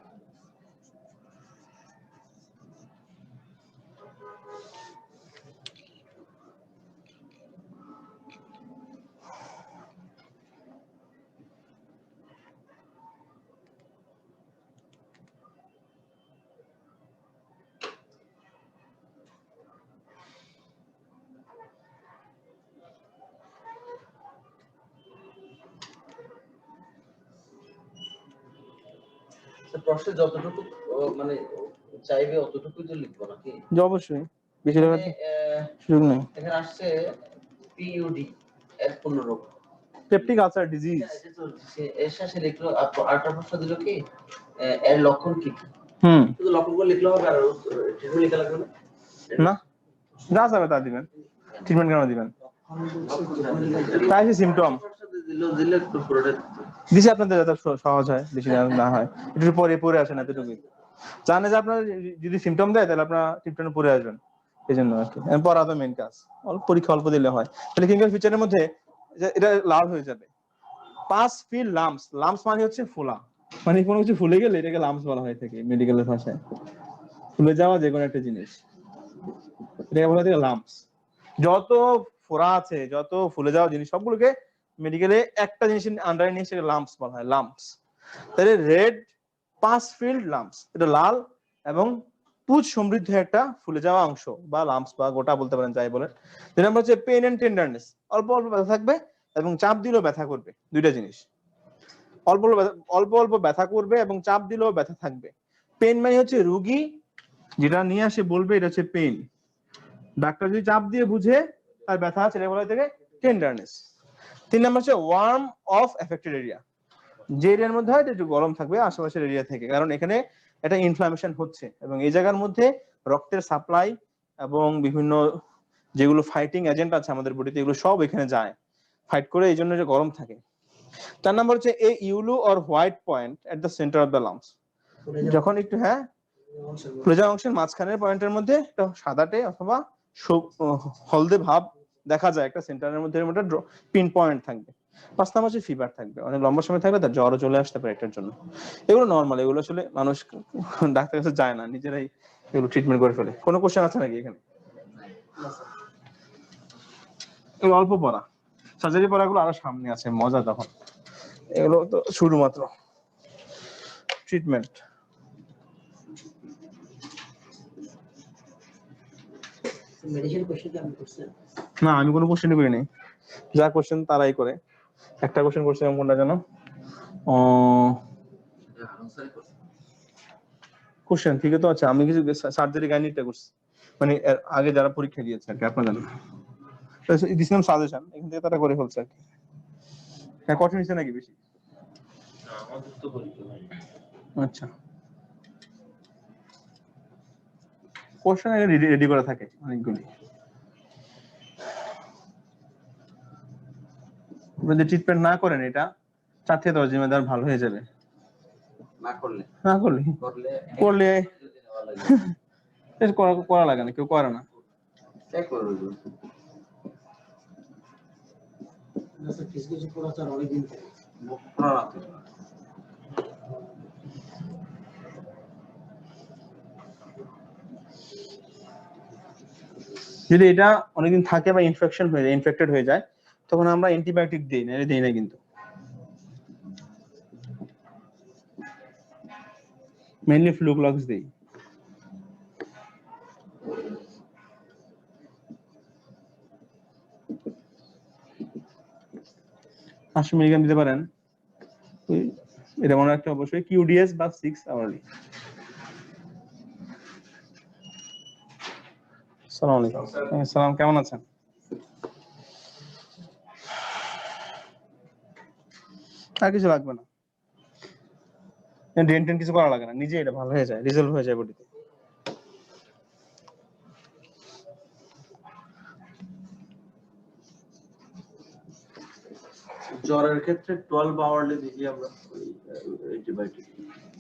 প্রশ্নে যতটুকু মানে চাইবে অতটুকুই তো লিখবো নাকি? যে অবশ্যই বেশি লেখার এখানে, সুযোগ নেই। এখানে আসছে পিইউডি এর পুনরূপ পেপটিক আলসার ডিজিজ। এর শেষে লিখলো আরেকটা প্রশ্ন দিল কি এর লক্ষণ কি কি? হুম, শুধু লক্ষণগুলো লিখলে হবে আর ট্রিটমেন্ট লেখা লাগবে না? না যা যাবে তা দিবেন, ট্রিটমেন্ট কেন দিবেন? তাই সিমটম দিলে একটু পুরোটা দিছি আপনাদের যাতে সহজ হয়, বেশি না হয়, একটু পরে পরে আসেন এতটুকুই। জানে যে আপনার যদি সিমটম দেয় তাহলে আপনার ট্রিটমেন্ট পরে আসবেন, এই জন্য আর কি। পড়া তো মেন কাজ, অল্প পরীক্ষা অল্প দিলে হয়। তাহলে ক্লিনিক্যাল ফিচারের মধ্যে এটা লাল হয়ে যাবে। পাস ফিল লাম্পস, লাম্পস মানে হচ্ছে ফোলা, মানে কোনো কিছু ফুলে গেলে এটাকে লাম্পস বলা হয়ে থাকে মেডিকেলের ভাষায়। ফুলে যাওয়া যে কোনো একটা জিনিস এটাকে বলা হয় লাম্পস। যত ফোড়া আছে, যত ফুলে যাওয়া জিনিস সবগুলোকে মেডিকেলে একটা জিনিস আন্ডারে নিয়ে সেটা লাম্পস বলা হয়, লাম্পস। তাহলে রেড পাস ফিল্ড লাম্পস, এটা লাল এবং পুজ সমৃদ্ধ একটা ফুলে যাওয়া অংশ বা লাম্পস বা গোটা বলতে পারেন, যাই বলেন। দুই নম্বর হচ্ছে পেইন এন্ড টেন্ডারনেস, অল্প অল্প ব্যথা থাকবে এবং চাপ দিলেও ব্যথা করবে, দুইটা জিনিস। অল্প অল্প ব্যথা করবে এবং চাপ দিলেও ব্যথা থাকবে। পেইন মানে হচ্ছে রোগী যেটা নিয়ে আসে বলবে এটা হচ্ছে পেইন, ডাক্তার যদি চাপ দিয়ে বুঝে তার ব্যথা আছে, এটা বলা হয় থেকে টেন্ডারনেস। 3 নম্বর হচ্ছে ওয়ার্ম অফ এফেক্টেড এরিয়া, যে এরিয়ার মধ্যে হয় একটু গরম থাকবে আশেপাশের এরিয়া থেকে, কারণ এখানে একটা ইনফ্লামেশন হচ্ছে এবং এই জায়গার মধ্যে রক্তের সাপ্লাই এবং বিভিন্ন যেগুলো ফাইটিং এজেন্ট আছে আমাদের বডিতে এগুলো সব এখানে যায়, ফাইট করে, এই জন্য যে গরম থাকে। 4 নম্বর হচ্ছে a yellow or white point at the centre of the lumps, যখন একটু ফুলে যাওয়া অংশের মাঝখানের পয়েন্টের মধ্যে একটা সাদাটে অথবা হলদে ভাব দেখা যায়, একটা সেন্টারের মধ্যে পিন পয়েন্ট থাকবে। 5 নম্বর হচ্ছে ফিভার থাকবে, অনেক লম্বা সময় থাকবে, তার জ্বরও চলে আসতে পারে এটার জন্য। এগুলো নর্মাল, এগুলো আসলে মানুষ ডাক্তার কাছে যায় না, নিজেরাই এগুলো ট্রিটমেন্ট করে ফেলে। কোনো কোশ্চেন আছে নাকি এখানে? এগুলো অল্প পড়া, সার্জারি পড়াগুলো আরো সামনে আছে, মজা তখন। এগুলো তো শুরু মাত্র। ট্রিটমেন্ট মেডিকেল কোশ্চেন কি আপনি করছেন? না, আমি কোনো কোশ্চেনই করি নাই, যা কোশ্চেন তারাই করে। একটা কোশ্চেন করছিলাম কোনটা জানো, কোশ্চেন ঠিক তো আছে, আমি কিছু সার্জারি গাইনিটা করছি, মানে এর আগে যারা পরীক্ষা দিয়েছে আর কি, আপনারা জানেন, দিছিলাম সাজেশন, এখান থেকে তারা করে ফেলছে আর কি। হ্যাঁ, কঠিন হয়েছে নাকি বেশি? আমাদের তো পরীক্ষা হয়। আচ্ছা, কোশ্চেন রেডি করা থাকে অনেকগুলি। যদি ট্রিটমেন্ট না করেন এটা 4 থেকে 10 দিনের মধ্যে আর ভালো হয়ে যাবে। না করলে না করলে করলে করা লাগে না, কেউ করে না। চেক করবে আচ্ছা, কিছু কিছু পড়া তো আর অনেকদিন থাকে। যদি এটা অনেকদিন থাকে বা ইনফেকশন হয়ে যায়, ইনফেক্টেড হয়ে যায়, তখন আমরা অ্যান্টিবায়োটিক দিই না, দিই না কিন্তু মেইনলি ফ্লুক্লক্স দিই। পাঁচশো মিলিগ্রাম দিতে পারেন, এটা মনে রাখতে অবশ্যই কিউডিএস বা 6 আওয়ারলি। আসসালামু আলাইকুম। আসসালাম, কেমন আছেন? আর কিছু লাগবে না, ডেন্টেন কিছু করা লাগে না, নিজে এটা ভালো হয়ে যায়, রিজলভ হয়ে যায় বডিতে। জ্বরের ক্ষেত্রে 12 আওয়ারলি দিই আমরা অ্যান্টিবায়োটিক।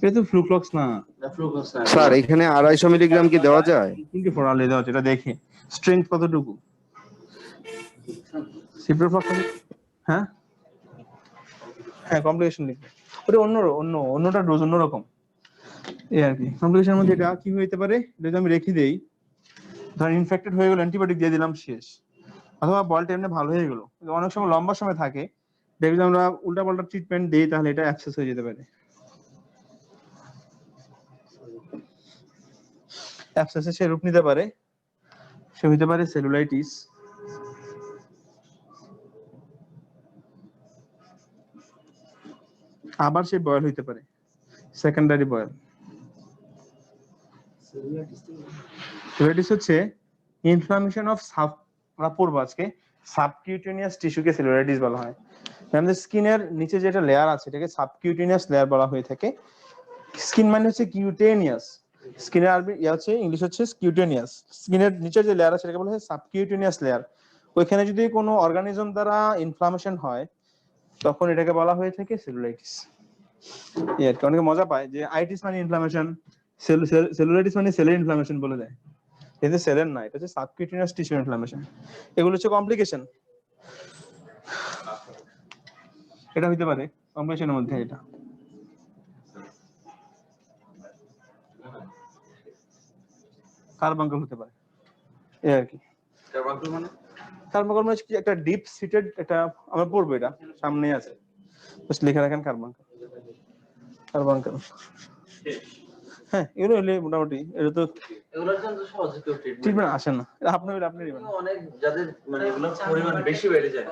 এটা তো ফ্লুক্লক্স না স্যার, এখানে 250 মিলিগ্রাম কি দেওয়া যায়? কিন্তু ফোরালে দেওয়া, যেটা দেখি স্ট্রেংথ কতটুকু। সিপ্রোফ্লক্স, হ্যাঁ হ্যাঁ, কমপ্লিকেশন লিখবে ওটা অন্যটা ডোজ অন্যরকম, এই আর কি। কমপ্লিকেশনের মধ্যে এটা কি হইতে পারে, যদি আমি রেখে দেই, ধর ইনফেক্টেড হয়ে গেল, অ্যান্টিবায়োটিক দিয়ে দিলাম, শেষ। অথবা বলটা এমনি ভালো হয়ে গেল, অনেক সময় লম্বা সময় থাকে, দেখি যদি আমরা উল্টা পাল্টা ট্রিটমেন্ট দিই তাহলে এটা অ্যাক্সেস হয়ে যেতে পারে। অ্যাবসেসে সে রূপ নিতে পারে, সে হইতে পারে সেলুলাইটিস, আবার সে বয়েল হইতে পারে, সেকেন্ডারি বয়েল। সেলুলাইটিস হচ্ছে ইনফ্লামেশন অফ আমরা পড়বো আজকে সাবকিউটেনিয়াস টিস্যুকে সেলুলাইটিস বলা হয়। আমাদের স্কিনের নিচে যেটা লেয়ার আছে এটাকে সাবকিউটেনিয়াস লেয়ার বলা হয়ে থাকে। স্কিন মানে হচ্ছে কিউটেনিয়াস, স্কিনের আরবি হচ্ছে ইংলিশ হচ্ছে কিউটেনিয়াস। স্কিনের নিচে যে লেয়ার আছে সেটাকে বলা হয় সাবকিউটেনিয়াস লেয়ার। ওইখানে যদি কোনো অর্গানিজম দ্বারা ইনফ্লামেশন হয় তখন এটাকে বলা হয়ে থাকে সেলুলাইটিস। এর অনেকে মজা পায় যে আইটিস মানে ইনফ্লামেশন, সেলুলাইটিস মানে সেলের ইনফ্লামেশন বলে দেয়। কিন্তু সেলের না, এটা হচ্ছে সাবকিউটেনিয়াস টিস্যু ইনফ্লামেশন। এগুলো হচ্ছে কমপ্লিকেশন। এটা হইতে পারে কমপ্লিকেশনের মধ্যে এটা। কার্বাঙ্কল হতে পারে এই আর কি। কার্বাঙ্কল মানে কার্বাঙ্কল মানে কি একটা ডিপ সিটেড, এটা আমরা পড়বো, এটা সামনেই আছে, জাস্ট লিখে রাখেন কার্বাঙ্কল। কার্বাঙ্কল হ্যাঁ, এগুলো হলে মোটামুটি এটা তো এগুলোর জন্য তো সহজে কেউ ট্রিটমেন্ট ট্রিটমেন্ট আসে না, এটা আপনি নেবেন। অনেক যাদের মানে এগুলোর পরিমাণ বেশি বেড়ে যায়।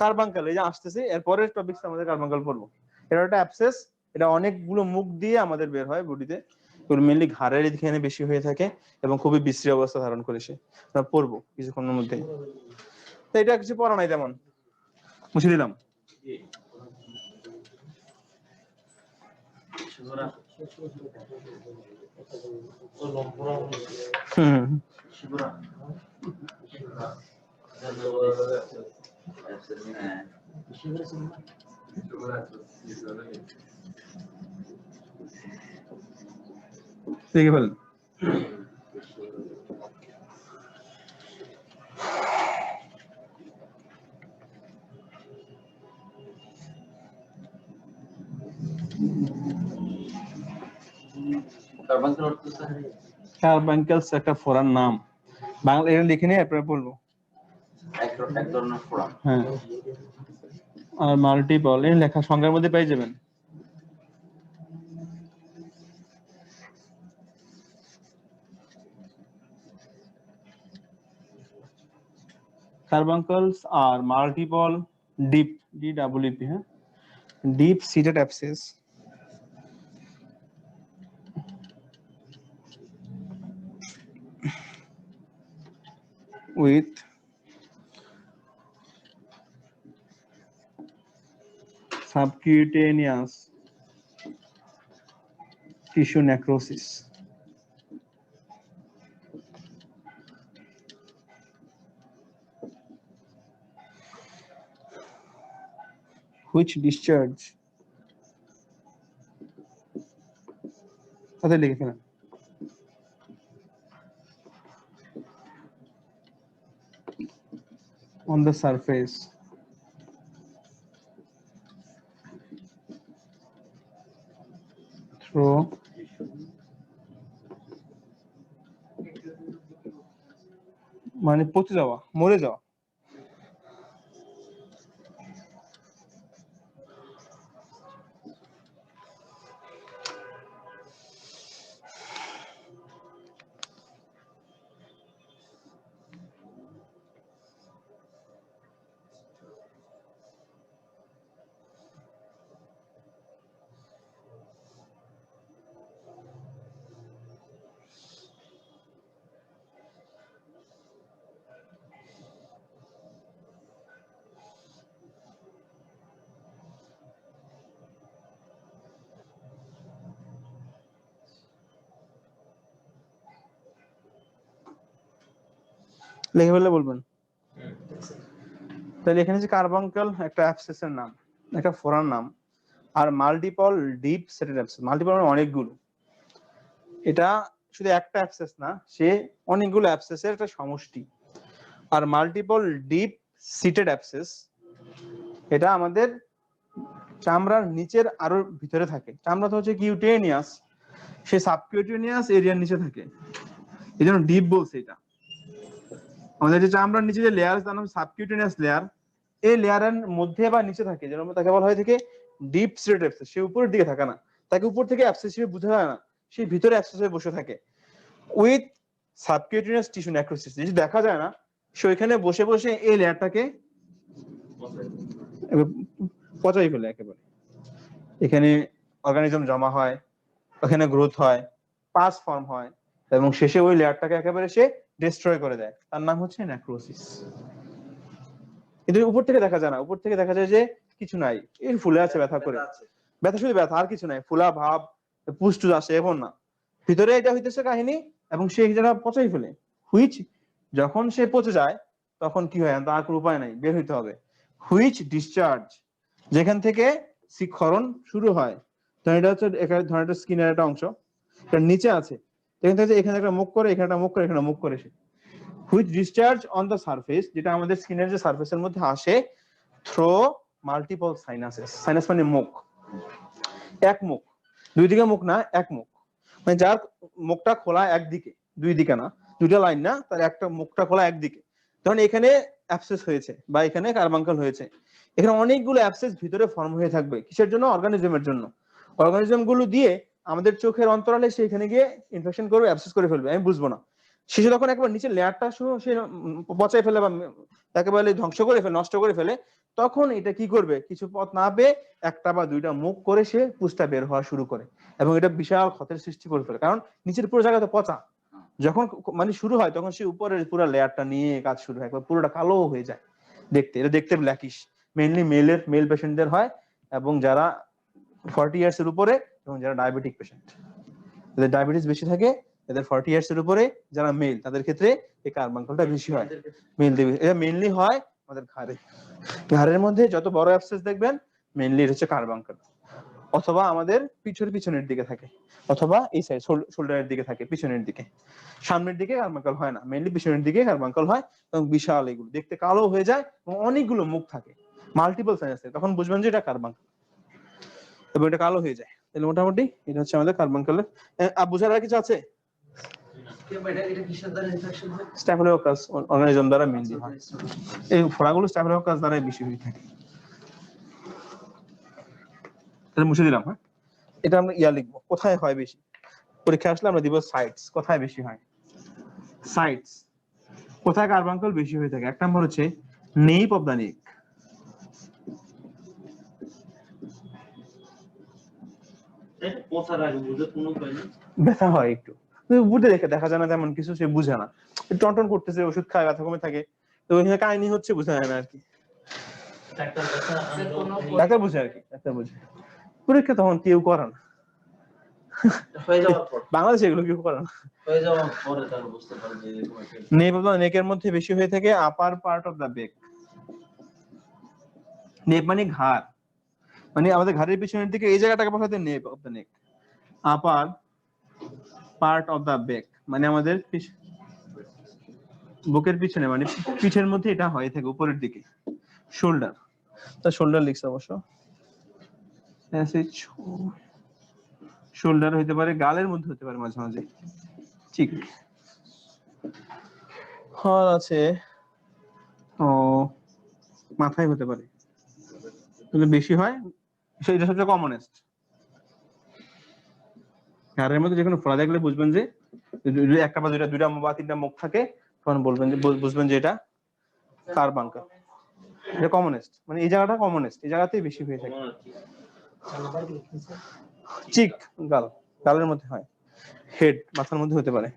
কার্বাঙ্কল এই যে আসতেছে, এরপরের টপিকস আমাদের কার্বাঙ্কল পড়বো। এটা একটা অ্যাবসেস, এটা অনেকগুলো মুখ দিয়ে আমাদের বের হয় বডিতে। এগুলো মেইনলি ঘাড়ের এখানে বেশি হয়ে থাকে এবং খুবই বিশ্রী অবস্থা ধারণ করে সে। আমরা পড়বো কিছুক্ষণের মধ্যে। তো এটা কিছু পড়া নাই তেমন, মুছে দিলাম। হুম দেখে ফেলেন। কার্বাঙ্কল অর্থ স্যার কার্বাঙ্কেলস একটা ফোরান নাম, বাংলা এটা লিখে নিয়ে আপনারা বলবো। এক ধরনের ফোড়া। হ্যাঁ, আর মাল্টিপল এই লেখা সংজ্ঞার মধ্যে পেয়ে যাবেন। Carbuncles are multiple deep, DEEP, deep seated abscess with subcutaneous tissue necrosis. Which discharge তাতে লিখে ফেলেন। On the surface through মানে পচে যাওয়া, মরে যাওয়া। লিখে ফেললে বলবেন। তাহলে এখানে যে কার্বাঙ্কেল একটা অ্যাবসেসের নাম, একটা ফোরান নাম, আর মাল্টিপল ডিপ সেটেড অ্যাবসেস, মাল্টিপল মানে অনেকগুলো। এটা শুধু একটা অ্যাবসেস না, সে অনেকগুলো অ্যাবসেসের একটা সমষ্টি। আর মাল্টিপল ডিপ সিটেড অ্যাবসেস এটা আমাদের চামড়ার নিচের আরো ভিতরে থাকে। চামড়া তো হচ্ছে কিউটেনিয়াস, সে সাবকিউটেনিয়াস এরিয়ার নিচে থাকে, এই জন্য ডিপ বলছে। এটা আমাদের যে চামড়ার নিচে যে লেয়ার, তার নাম সাবকিউটেনিয়াস লেয়ার। এই লেয়ারের মধ্যে বা নিচে থাকে, যেন তাকে বলা হয় থেকে ডিপ সিটেড অ্যাবসেস। সে উপরের দিকে থাকে না, তাকে উপর থেকে অ্যাবসেস হিসেবে বোঝা যায় না, সে ভিতরে অ্যাবসেস হয়ে বসে থাকে উইথ সাবকিউটেনিয়াস টিস্যু নেক্রোসিস। যেটা দেখা যায় না, সে ওইখানে বসে বসে এই লেয়ারটাকে পচাই ফেলে একেবারে। এখানে অর্গানিজম জমা হয়, ওখানে গ্রোথ হয়, পাস ফর্ম হয়, এবং শেষে ওই লেয়ারটাকে একেবারে সে ডিস্ট্রয় করে দেয়। তার নাম হচ্ছে নেক্রোসিস। কিন্তু উপর থেকে দেখা যায় না, উপর থেকে দেখা যায় যে কিছু নাই, এর ফুলে আছে ব্যথা করে, ব্যথা শুধু ব্যথা, আর কিছু নাই, ফুলা ভাব, পুষ্ট আসে, এমন না, ভিতরে এটা হইতেছে কাহিনী, এবং সে যেটা পচাই ফেলে। হুইচ যখন সে পচে যায় তখন কি হয়, তার কোনো উপায় নাই, বের হইতে হবে। হুইচ ডিসচার্জ, যেখান থেকে ক্ষরণ শুরু হয়, তো এটা হচ্ছে এখানে ধরেন একটা স্কিনের একটা অংশ, এটা নিচে আছে, এখান থেকে এখানে একটা মুখ করে, এখানে একটা মুখ করে, এখানে মুখ করে, সে which discharge on the surface, যেটা আমাদের স্কিনের যে সারফেসের মধ্যে আসে, থ্রো মাল্টিপল সাইনাসেস। সাইনাস মানে মুখ, এক মুখ, দুই দিকে মুখ না, এক মুখ, মানে যার মুখটা খোলা একদিকে, দুই দিকে না, দুইটা লাইন না, তার একটা মুখটা খোলা একদিকে। ধরেন এখানে অ্যাবসেস হয়েছে বা এখানে কার্বাঙ্কাল হয়েছে, এখানে অনেকগুলো অ্যাবসেস ভিতরে ফর্ম হয়ে থাকবে, কিসের জন্য? অর্গানিজমের জন্য। অর্গানিজম গুলো দিয়ে আমাদের চোখের অন্তরালে সেখানে গিয়ে ইনফেকশন করবে, অ্যাবসেস করে ফেলবে, আমি বুঝবো না। শেষে যখন একবার নিচের লেয়ারটা সে পচাই ফেলে বা একেবারে ধ্বংস করে ফেলে, নষ্ট করে ফেলে, তখন এটা কি করবে? কিছু পথ না পেয়ে একটা বা দুইটা মুখ করে সে পুষ্টা বের হওয়া শুরু করে, এবং এটা বিশাল ক্ষতের সৃষ্টি করে ফেলে, কারণ নিচের পুরো জায়গা তো পচা। যখন মানে শুরু হয় তখন সে উপরের পুরো লেয়ারটা নিয়ে কাজ শুরু হয়, একবার পুরোটা কালো হয়ে যায় দেখতে, এটা দেখতে ব্ল্যাকিশ। মেইনলি মেল পেশেন্টদের হয়, এবং যারা 40 ইয়ার্স এর উপরে, এবং যারা ডায়াবেটিক পেশেন্ট, যাদের ডায়াবেটিস বেশি থাকে, এদের 40 ইয়ার্স এর উপরে যারা মেল, তাদের ক্ষেত্রে এই কার্বাঙ্কলটা বেশি হয়। মেল দেবে, এটা মেইনলি হয় আমাদের ঘাড়ে, ঘাড়ের মধ্যে যত বড় অ্যাবসেস দেখবেন মেইনলি এটা হচ্ছে কার্বাঙ্কল, অথবা আমাদের পিছনের দিকে থাকে, অথবা এই সাইড শোল্ডারের দিকে থাকে, পিছনের দিকে। সামনের দিকে কার্বাঙ্কল হয় না, মেইনলি পিছনের দিকে কার্বাঙ্কল হয়, এবং বিশাল, এগুলো দেখতে কালো হয়ে যায়, এবং অনেকগুলো মুখ থাকে, মাল্টিপল সাইনাস, তখন বুঝবেন যে এটা কার্বাঙ্কল, এবং এটা কালো হয়ে যায়। তাহলে মোটামুটি এটা হচ্ছে আমাদের কার্বাঙ্কলের। বুঝার আর কিছু আছে? স্ট্যাফিলোকোকাস অর্গানিজম দ্বারা মেইনলি হয়, এই ফোড়াগুলো স্ট্যাফিলোকোকাস দ্বারা বেশি হয়ে থাকে। তাহলে মুছে দিলাম। হ্যাঁ, এটা আমরা লিখবো, কোথায় হয় বেশি, পরীক্ষা আসলে আমরা দিব সাইটস, কোথায় বেশি হয়, সাইটস, কোথায় কার্বাঙ্কল বেশি হয়ে থাকে। এক নম্বর হচ্ছে নেপ অফ দা নেক, ব্যথা হয় একটু, বুঝে দেখা যায় না তেমন কিছু, সে বুঝে না, টনটন করতেছে, ওষুধ খায়, ব্যথা কমে থাকে, তো ওইখানে কাহিনী হচ্ছে, বুঝা যায় না আর কি, ডাক্তার বুঝে আর কি, ডাক্তার বুঝে। পরীক্ষা তখন কেউ করে না, বাংলাদেশে এগুলো কেউ করে না। নেপ অফ দা নেকের মধ্যে বেশি হয়ে থাকে upper part of the back. Nape মানে ঘাড়, মানে আমাদের ঘাড়ের পিছনের দিকে এই জায়গাটাকে বলা হয় nape of the neck. Upper part of the back মানে আমাদের বুকের পিছনে, মানে পিঠের মধ্যে এটা হয়ে থাকে উপরের দিকে। শোল্ডার, তা শোল্ডার লিখছে অবশ্য, শোল্ডার হইতে পারে, গালের মধ্যে হতে পারে মাঝে মাঝে, ঠিক আছে, ও মাথায় হতে পারে, বেশি হয়, সেটা সবচেয়ে কমনেস্ট। ঘাড়ের মধ্যে যে কোনো ফোড়া দেখলে বুঝবেন যে একটা বা দুইটা বা তিনটা মুখ থাকে, তখন বলবেন যে বুঝবেন যে এটা কার্বাঙ্কল, এটা কমনেস্ট, মানে এই জায়গাটা কমনেস্ট, এই জায়গাতেই বেশি হয়ে থাকে। চিক, গালের মধ্যে হয়, হেড মাথার মধ্যে হতে পারে।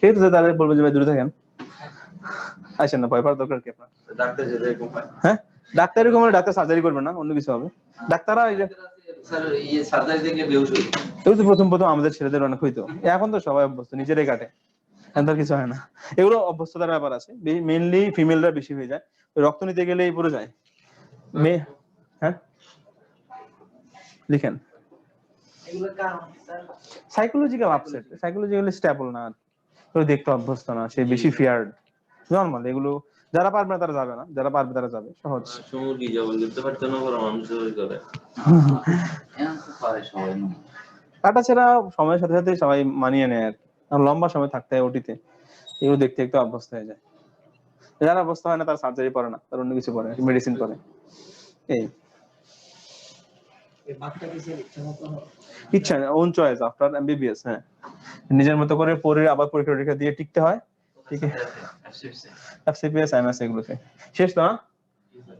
সেক্ষেত্রে তাহলে বলবেন যে ভাই দূরে থাকেন, আসেন না, ভয় পাওয়ার দরকার কি আপনার? হ্যাঁ, ডাক্তার এরকম হলে ডাক্তার সার্জারি করবে না, অন্য কিছু হবে। ডাক্তাররা প্রথম আমাদের ছেলেদের অনেক হইতো, এখন তো সবাই অভ্যস্ত, নিজেরাই কাটে, এখন তো কিছু হয় না। এগুলো অভ্যস্ততার ব্যাপার আছে, মেইনলি ফিমেলরা বেশি হয়ে যায়, রক্ত নিতে গেলে পুরো যায়। হ্যাঁ লিখেন, সাইকোলজিক্যাল আপসেট, সাইকোলজিক্যালি স্টেবল না, কেউ দেখতে অভ্যস্ত না, সে বেশি ফিয়ার্ড, নরমাল। এগুলো যারা পারবে না তারা যাবে না, যারা পারবে তারা যাবে, সহজ। কাটা ছেঁড়া সময়ের সাথে সাথে সবাই মানিয়ে নেয় আর কি, লম্বা সময় থাকতে হয় ওটিতে, এগুলো দেখতে দেখতে অভ্যস্ত হয়ে যায়। যারা অবস্থা হয় না তারা সার্জারি পড়ে না, তার অন্য কিছু পড়ে, মেডিসিন পড়ে। এই ইচ্ছা, ওন চয়েস আফটার এমবিবিএস। হ্যাঁ, নিজের মতো করে পড়ে আবার পরীক্ষা দিয়ে টিকতে হয়, ঠিক আছে এফসিপিএস সাইনাস এগুলোতে শেষ তো না?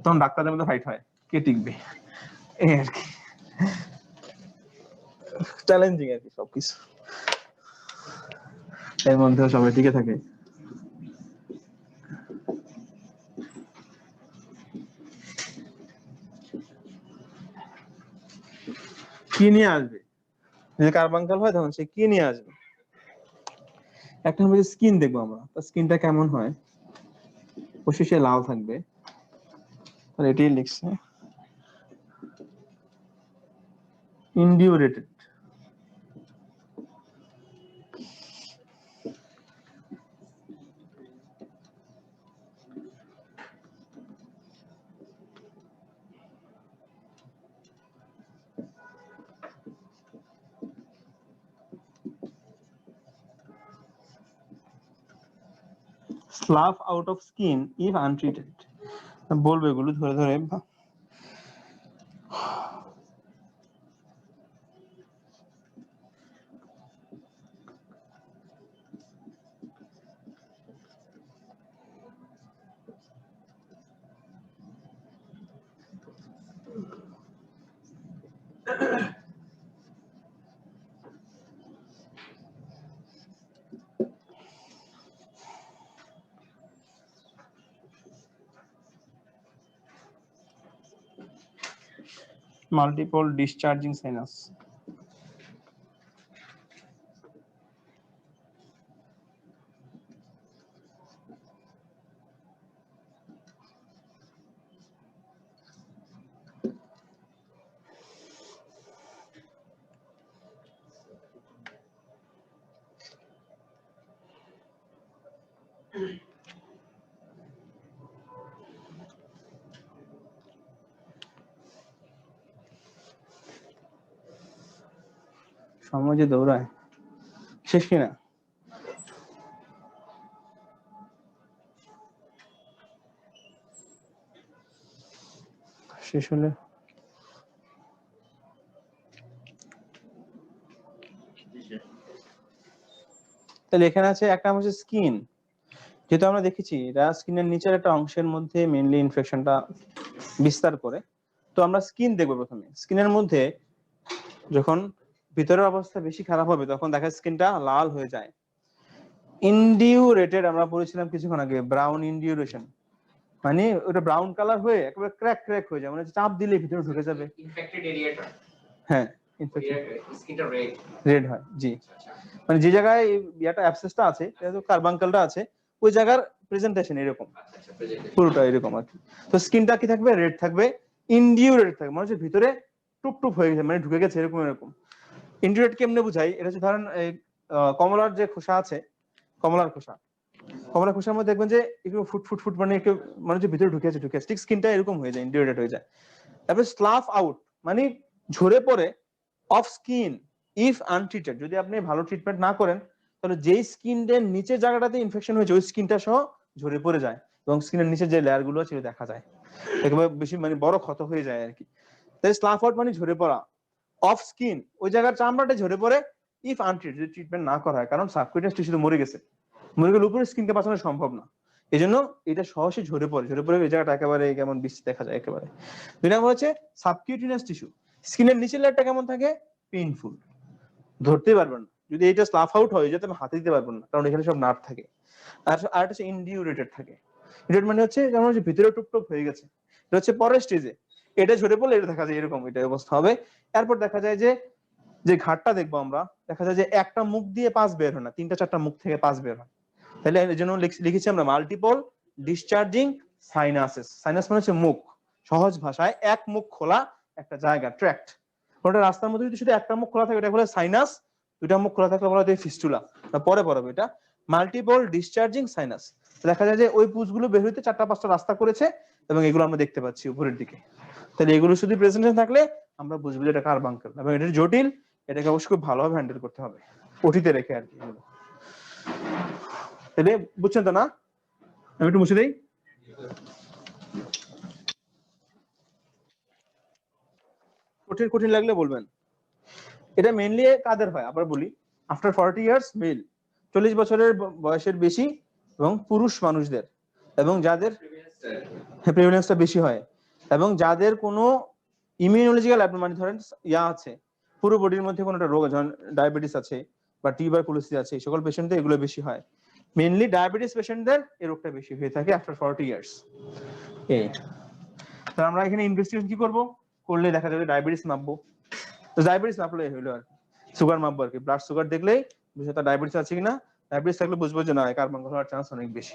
তখন ডাক্তারদের মধ্যে ফাইট হয় কে টিকবে, এই আর কি চ্যালেঞ্জিং আর কি সবকিছু, এর মধ্যে সবাই টিকে থাকে। কি নিয়ে আসবে যদি কার্বাঙ্কাল হয় তখন সে কি নিয়ে আসবে? একটা হবে স্কিন দেখবো আমরা, তার স্কিনটা কেমন হয়, অবশ্যই সে লাল থাকবে, তাহলে এটাই লিখছে ইনডিউরেটেড। Slough out of skin if untreated. বলবে এগুলো ধরে ধরে। Multiple discharging sinus. সময় যে দৌড়ায় শেষ কিনা? শেষ হলে তাহলে এখানে আছে একটা হচ্ছে স্কিন, যেহেতু আমরা দেখেছি এটা স্কিনের নিচের একটা অংশের মধ্যে মেইনলি ইনফেকশনটা বিস্তার করে, তো আমরা স্কিন দেখবো প্রথমে। স্কিনের মধ্যে যখন ভিতরের অবস্থা বেশি খারাপ হবে তখন দেখা স্কিনটা লাল হয়ে যায়। ইনডিউরেটেড আমরা পড়েছিলাম কিছুক্ষণ আগে, ব্রাউন ইনডিউরেশন, মানে ওটা ব্রাউন কালার হয়ে একেবারে ক্র্যাক ক্র্যাক হয়ে যায়, মানে চাপ দিলে ভিতরে ঢুকে যাবে। ইনফেক্টেড এরিয়াটা, হ্যাঁ ইনফেকশন স্কিনটা রেড রেড হয়, জি, মানে যে জায়গায় ইয়াটা অ্যাবসেসটা আছে, কার্বাঙ্কালটা আছে, ওই জায়গার প্রেজেন্টেশন এরকম, পুরোটা এরকম আর কি। তো স্কিনটা কি থাকবে? রেড থাকবে, ইনডিউরেটেড থাকবে, মানে হচ্ছে ভিতরে টুপ টুপ হয়ে গেছে, মানে ঢুকে গেছে এরকম এরকম। ইনডিউরেট কেমনে বুঝাই? এটা হচ্ছে ধরেন কমলার যে খোসা আছে, কমলার খোসার মধ্যে দেখবেন যে একটু ফুট ফুট ফুট, মানে একটু মানে হচ্ছে ভিতরে ঢুকে আছে ঠিক স্কিনটা এরকম হয়ে যায়, ইনডিউরেটেড হয়ে যায়। তারপরে স্লাফ আউট মানে ঝরে পড়ে, অফ স্কিন ইফ আনট্রিটেড, যদি আপনি ভালো ট্রিটমেন্ট না করেন তাহলে যেই স্কিনের নিচের জায়গাটাতে ইনফেকশন হয়েছে ওই স্কিনটা সহ ঝরে পড়ে যায় এবং স্কিনের নিচে যে লেয়ার গুলো আছে দেখা যায়, একেবারে বেশি মানে বড় ক্ষত হয়ে যায় আর কি। তাই স্লাফ আউট মানে ঝরে পড়া, অফ স্কিন ওই জায়গার চামড়াটা ঝরে পড়ে, ইফ আনট্রিটেড যদি ট্রিটমেন্ট না করা হয়, কারণ সাবকিউটেনিয়াস টিস্যু তো মরে গেছে, মরে গেলে উপরে স্কিনকে বাঁচানো সম্ভব না, এই জন্য এটা সহজে ঝরে পড়ে এই জায়গাটা একেবারে কেমন বিশ্রী দেখা যায় একেবারে। দুই নম্বর হচ্ছে সাবকিউটেনিয়াস টিস্যু, স্কিনের নিচের লেয়ারটা কেমন থাকে? পেইনফুল, ধরতে পারবেন না, যদি এটা স্লাফ আউট হয় যাতে আমি হাতে দিতে পারবেন না, কারণ এখানে সব নার্ভ থাকে। আর একটা হচ্ছে ইনডিউরেটেড থাকে, ইনডিউরেটেড মানে হচ্ছে যেমন হচ্ছে ভিতরে টুকটুক হয়ে গেছে, এটা হচ্ছে পরের স্টেজে, এটা ঝরে পড়লে এটা দেখা যায় এরকম, এটা অবস্থা হবে। এরপর দেখা যায় যে যে ঘাটটা দেখবো আমরা, দেখা যায় যে একটা মুখ দিয়ে পাস বের হয় না, তিনটা চারটা মুখ থেকে পাস বের হয়। তাহলে এই জন্য লিখেছি আমরা মাল্টিপল ডিসচার্জিং সাইনাসেস। সাইনাস মানে হচ্ছে মুখ, সহজ ভাষায় এক মুখ খোলা একটা জায়গা, ট্র্যাক্ট। ওটা রাস্তার মধ্যে যদি শুধু একটা মুখ খোলা থাকে এটা বলে সাইনাস, দুইটা মুখ খোলা থাকলে বলা হয় ফিস্টুলা। পরে পড়াবো এটা মাল্টিপল ডিসচার্জিং সাইনাস। দেখা যায় যে ওই পুজগুলো বের হইতে চারটা পাঁচটা রাস্তা করেছে এবং এগুলো আমরা দেখতে পাচ্ছি উপরের দিকে। তাহলে এগুলো শুধু প্রেজেন্টেশন থাকলে আমরা বুঝবো যে এটা কার্বাঙ্কাল এবং এটা জটিল, এটাকে অবশ্যই খুব ভালোভাবে হ্যান্ডেল করতে হবে ওটিতে রেখে আর কি। তাহলে বুঝছেন তো না? আমি একটু মুছে দেই। কঠিন লাগলে বলবেন। এটা মেইনলি কাদের হয় আবার বলি, আফটার 40 ইয়ার্স মেল, 40 বছরের বয়সের বেশি এবং পুরুষ মানুষদের, এবং যাদের প্রিভিলেন্সটা বেশি হয়, এবং যাদের কোনো ইমিউনোলজিক্যাল মানে ধরেন ইয়া আছে, পুরো বডির মধ্যে কোনো একটা রোগ আছে, যেমন ডায়াবেটিস আছে বা টিউবারকুলোসিস আছে, এই সকল পেশেন্টদের এগুলো বেশি হয়। মেইনলি ডায়াবেটিস পেশেন্টদের এই রোগটা বেশি হয়ে থাকে আফটার 40 ইয়ার্স। এই তো আমরা এখানে ইনভেস্টিগেশন কি করব, করলে দেখা যাবে ডায়াবেটিস মাপবো। তো ডায়াবেটিস মাপলে হলো আর সুগার মাপবো আর কি, ব্লাড সুগার দেখলেই বুঝে তার ডায়াবেটিস আছে কিনা। ডায়াবেটিস থাকলে বুঝবো যে না কার্বন হওয়ার চান্স অনেক বেশি।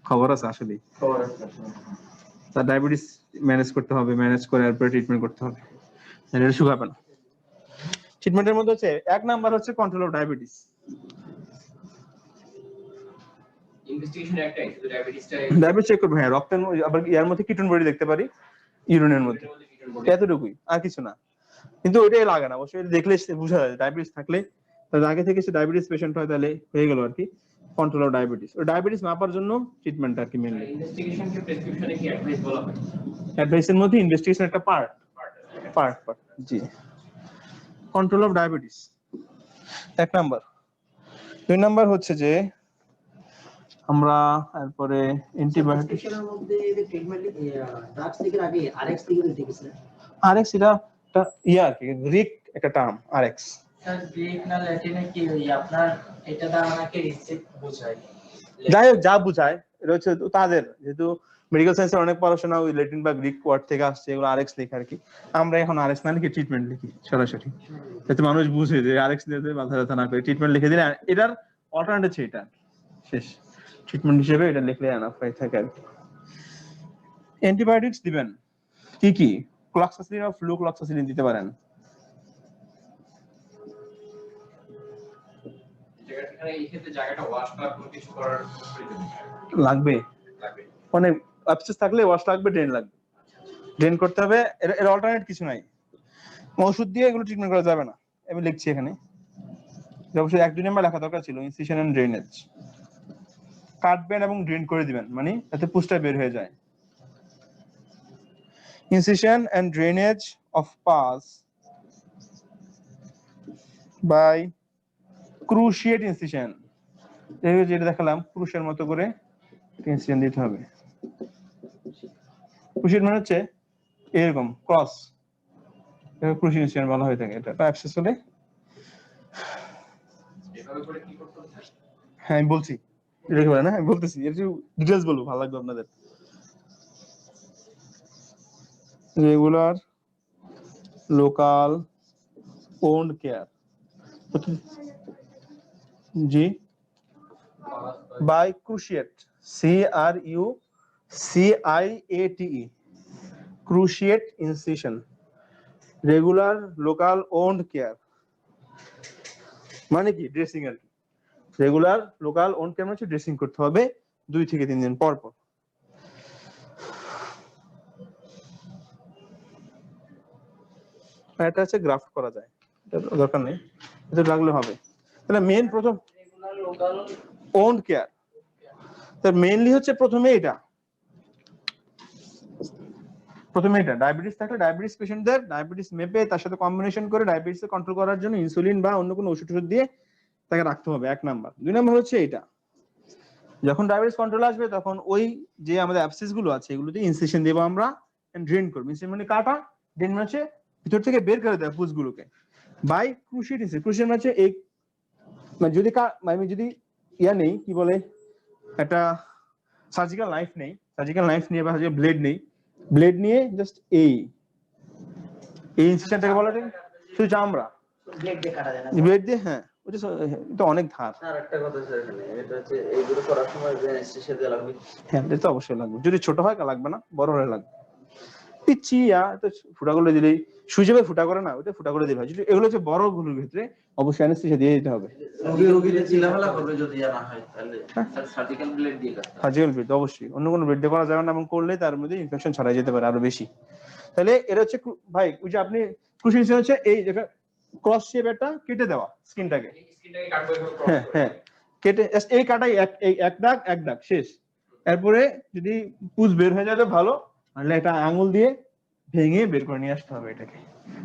খবর আছে আসলে, তার ডায়াবেটিস ম্যানেজ করতে হবে, ম্যানেজ করে এরপরে ট্রিটমেন্ট করতে হবে, এটা শুকাবে না। ট্রিটমেন্টের মধ্যে হচ্ছে এক নাম্বার হচ্ছে কন্ট্রোল অফ ডায়াবেটিস। ইনভেস্টিগেশন একটাই, শুধু ডায়াবেটিসটাই। ডায়াবেটিস চেক করবো, হ্যাঁ রক্তের আবার এর মধ্যে কিটোন বডি দেখতে পারি, ইউরিনের মধ্যে, এতটুকুই আর কিছু না। কিন্তু ওইটাই লাগে না, অবশ্যই দেখলে বোঝা যায় ডায়াবেটিস থাকলে, তাহলে আগে থেকে সে ডায়াবেটিস পেশেন্ট হয় তাহলে হয়ে গেল আর কি কন্ট্রোল অফ ডায়াবেটিস। ও ডায়াবেটিস মাপার জন্য ট্রিটমেন্ট আর কি মেইনলি। ইনভেস্টিগেশন কে প্রেসক্রিপশনে কি অ্যাডভাইস বলা হয়? অ্যাডভাইসের মধ্যে ইনভেস্টিগেশন একটা part. G, control of diabetes এক নাম্বার। দুই নাম্বার হচ্ছে যে আমরা এরপরে অ্যান্টিবায়োটিক প্রেসক্রিপশনের মধ্যে এই যে ট্রিটমেন্ট ড্রাগস লিখার আগে আরএক্স লিখে দিতে গেছে। আরএক্স এটা একটা ইয়া আর কি, গ্রিক একটা টার্ম আরএক্স। স্যার গ্রিক না ল্যাটিনে কি ওই আপনার এটা দ্বারা আমাকে রিসিপ্ট বোঝায়। যাই হোক যা বুঝায় এটা হচ্ছে তাদের, যেহেতু মেডিকেল সায়েন্সের অনেক পড়াশোনা ওই ল্যাটিন বা গ্রিক ওয়ার্ড থেকে আসছে, এগুলো আরএক্স লেখা আর কি। আমরা এখন আরএক্স না লিখে ট্রিটমেন্ট লিখি সরাসরি, যাতে মানুষ বুঝে যে আরএক্স দিয়ে মাথা ব্যথা না করে ট্রিটমেন্ট লিখে দিলে এটার অল্টারনেটিভ হচ্ছে এটা, শেষ ট্রিটমেন্ট হিসেবে এটা লিখলে এনাফ হয়ে থাকে আর কি। অ্যান্টিবায়োটিক্স দিবেন কি কি, ক্লক্সাসিলিন বা ফ্লুক্লক্সাসিলিন দিতে পারেন। এখানে এই ক্ষেত্রে জায়গাটা ওয়াশ বা কোনো কিছু করার প্রয়োজন লাগবে, লাগবে। অনেক অ্যাবসেস থাকলে ওয়াশ লাগবে, ড্রেন লাগবে, ড্রেন করতে হবে। এর অল্টারনেট কিছু নাই, ওষুধ দিয়ে এগুলো ট্রিটমেন্ট করা যাবে না। আমি লিখছি এখানে, অবশ্যই 1-2 নাম্বার লেখা দরকার ছিল, ইনসিশন এন্ড ড্রেনেজ। কাটবেন এবং ড্রেন করে দিবেন, মানে যাতে পুষ্টা বের হয়ে যায়। Incision and drainage of pus by cruciate incision, যেটা দেখালাম ক্রুশের মতো করে ইনসিশন দিতে হবে। ক্রুশিয়েট মানে হচ্ছে এরকম ক্রস, ক্রুশিয়েট ইনসিশন বলা হয়ে থাকে। এটা অ্যাবসেস হলে এভাবে করে কি করতে হবে? হ্যাঁ আমি বলছি, দেখে না আমি বলতেছি, এর ডিটেইলস বলবো, ভালো লাগবে আপনাদের। রেগুলার লোকাল ওন্ড কেয়ার, জি by cruciate, CRUCIATE, cruciate incision, regular local wound care মানে কি ড্রেসিং আর কি। রেগুলার লোকাল ওন্ড কেয়ার মানে ড্রেসিং করতে হবে 2 থেকে 3 দিন পর পর। এটা হচ্ছে গ্রাফট করা যায়, এটা দরকার নেই, এটা লাগলে হবে। তাহলে মেইন প্রথম রেগুলার লোকাল ওন্ড কেয়ার, তার মেইনলি হচ্ছে প্রথমে এটা ডায়াবেটিস থাকলে ডায়াবেটিস পেশেন্টদের ডায়াবেটিস মেপে তার সাথে কম্বিনেশন করে ডায়াবেটিস কন্ট্রোল করার জন্য ইনসুলিন বা অন্য কোনো ওষুধ দিয়ে তাকে রাখতে হবে, 1 নাম্বার। 2 নাম্বার হচ্ছে এটা, যখন ডায়াবেটিস কন্ট্রোল আসবে তখন ওই যে আমাদের অ্যাবসেস গুলো আছে এগুলোতে ইনসিশন দেব আমরা, ড্রেন করব। ইনসিশন মানে কাটা, ড্রেন মানে হচ্ছে ভিতর থেকে বের করে দেয় পুজগুলোকে। বাই ক্রুশিয়েট ইনসিশন, ক্রুশিয়েট মানে হচ্ছে এই মানে যদি আমি যদি ইয়া নেই কি বলে একটা সার্জিক্যাল নাইফ নেই, সার্জিক্যাল নাইফ নিয়ে বা ব্লেড নেই, ব্লেড নিয়ে জাস্ট এই ইনসিশনটাকে বলা যায় শুধু চামড়া ব্লেড দিয়ে কাটা যায় না। ব্লেড দিয়ে, হ্যাঁ ওটা তো অনেক ধার। আর একটা কথা স্যার, এখানে এটা হচ্ছে এইগুলো করার সময় যে অ্যানেস্থেসিয়া দেওয়া লাগবে। হ্যাঁ এটা তো অবশ্যই লাগবে, যদি ছোট হয় লাগবে না, বড় হলে লাগবে। পিচ্ছি তো ফুটা করে দিলেই সুই যাবে, ফুটা করে না ওটা ফুটা করে দিলে হয়। যদি এগুলো হচ্ছে বড় গুলোর ক্ষেত্রে অবশ্যই অ্যানেস্থেসিয়া দিয়ে দিতে হবে। রোগীদের চিলাফেলা করবে যদি না হয় তাহলে সার্জিক্যাল ব্লেড দিয়ে কাজ। সার্জিক্যাল ব্লেড অবশ্যই, অন্য কোনো ব্লেড দিয়ে করা যাবে না, এবং করলে তার মধ্যে ইনফেকশন ছড়াই যেতে পারে আরো বেশি। তাহলে এটা হচ্ছে ভাই ওই যে আপনি ক্রুশিয়েট ইনসিশন হচ্ছে এই যেটা ক্রস শেপ একটা কেটে দেওয়া স্কিনটাকে, স্কিনটাকে কাটবো এভাবে ক্রস হ্যাঁ হ্যাঁ কেটে এই কাটাই এক দাগ শেষ। এরপরে যদি পুজ বের হয়ে যায় তো ভালো, নাহলে এটা আঙুল দিয়ে ভেঙে বের করে নিয়ে আসতে হবে এটাকে,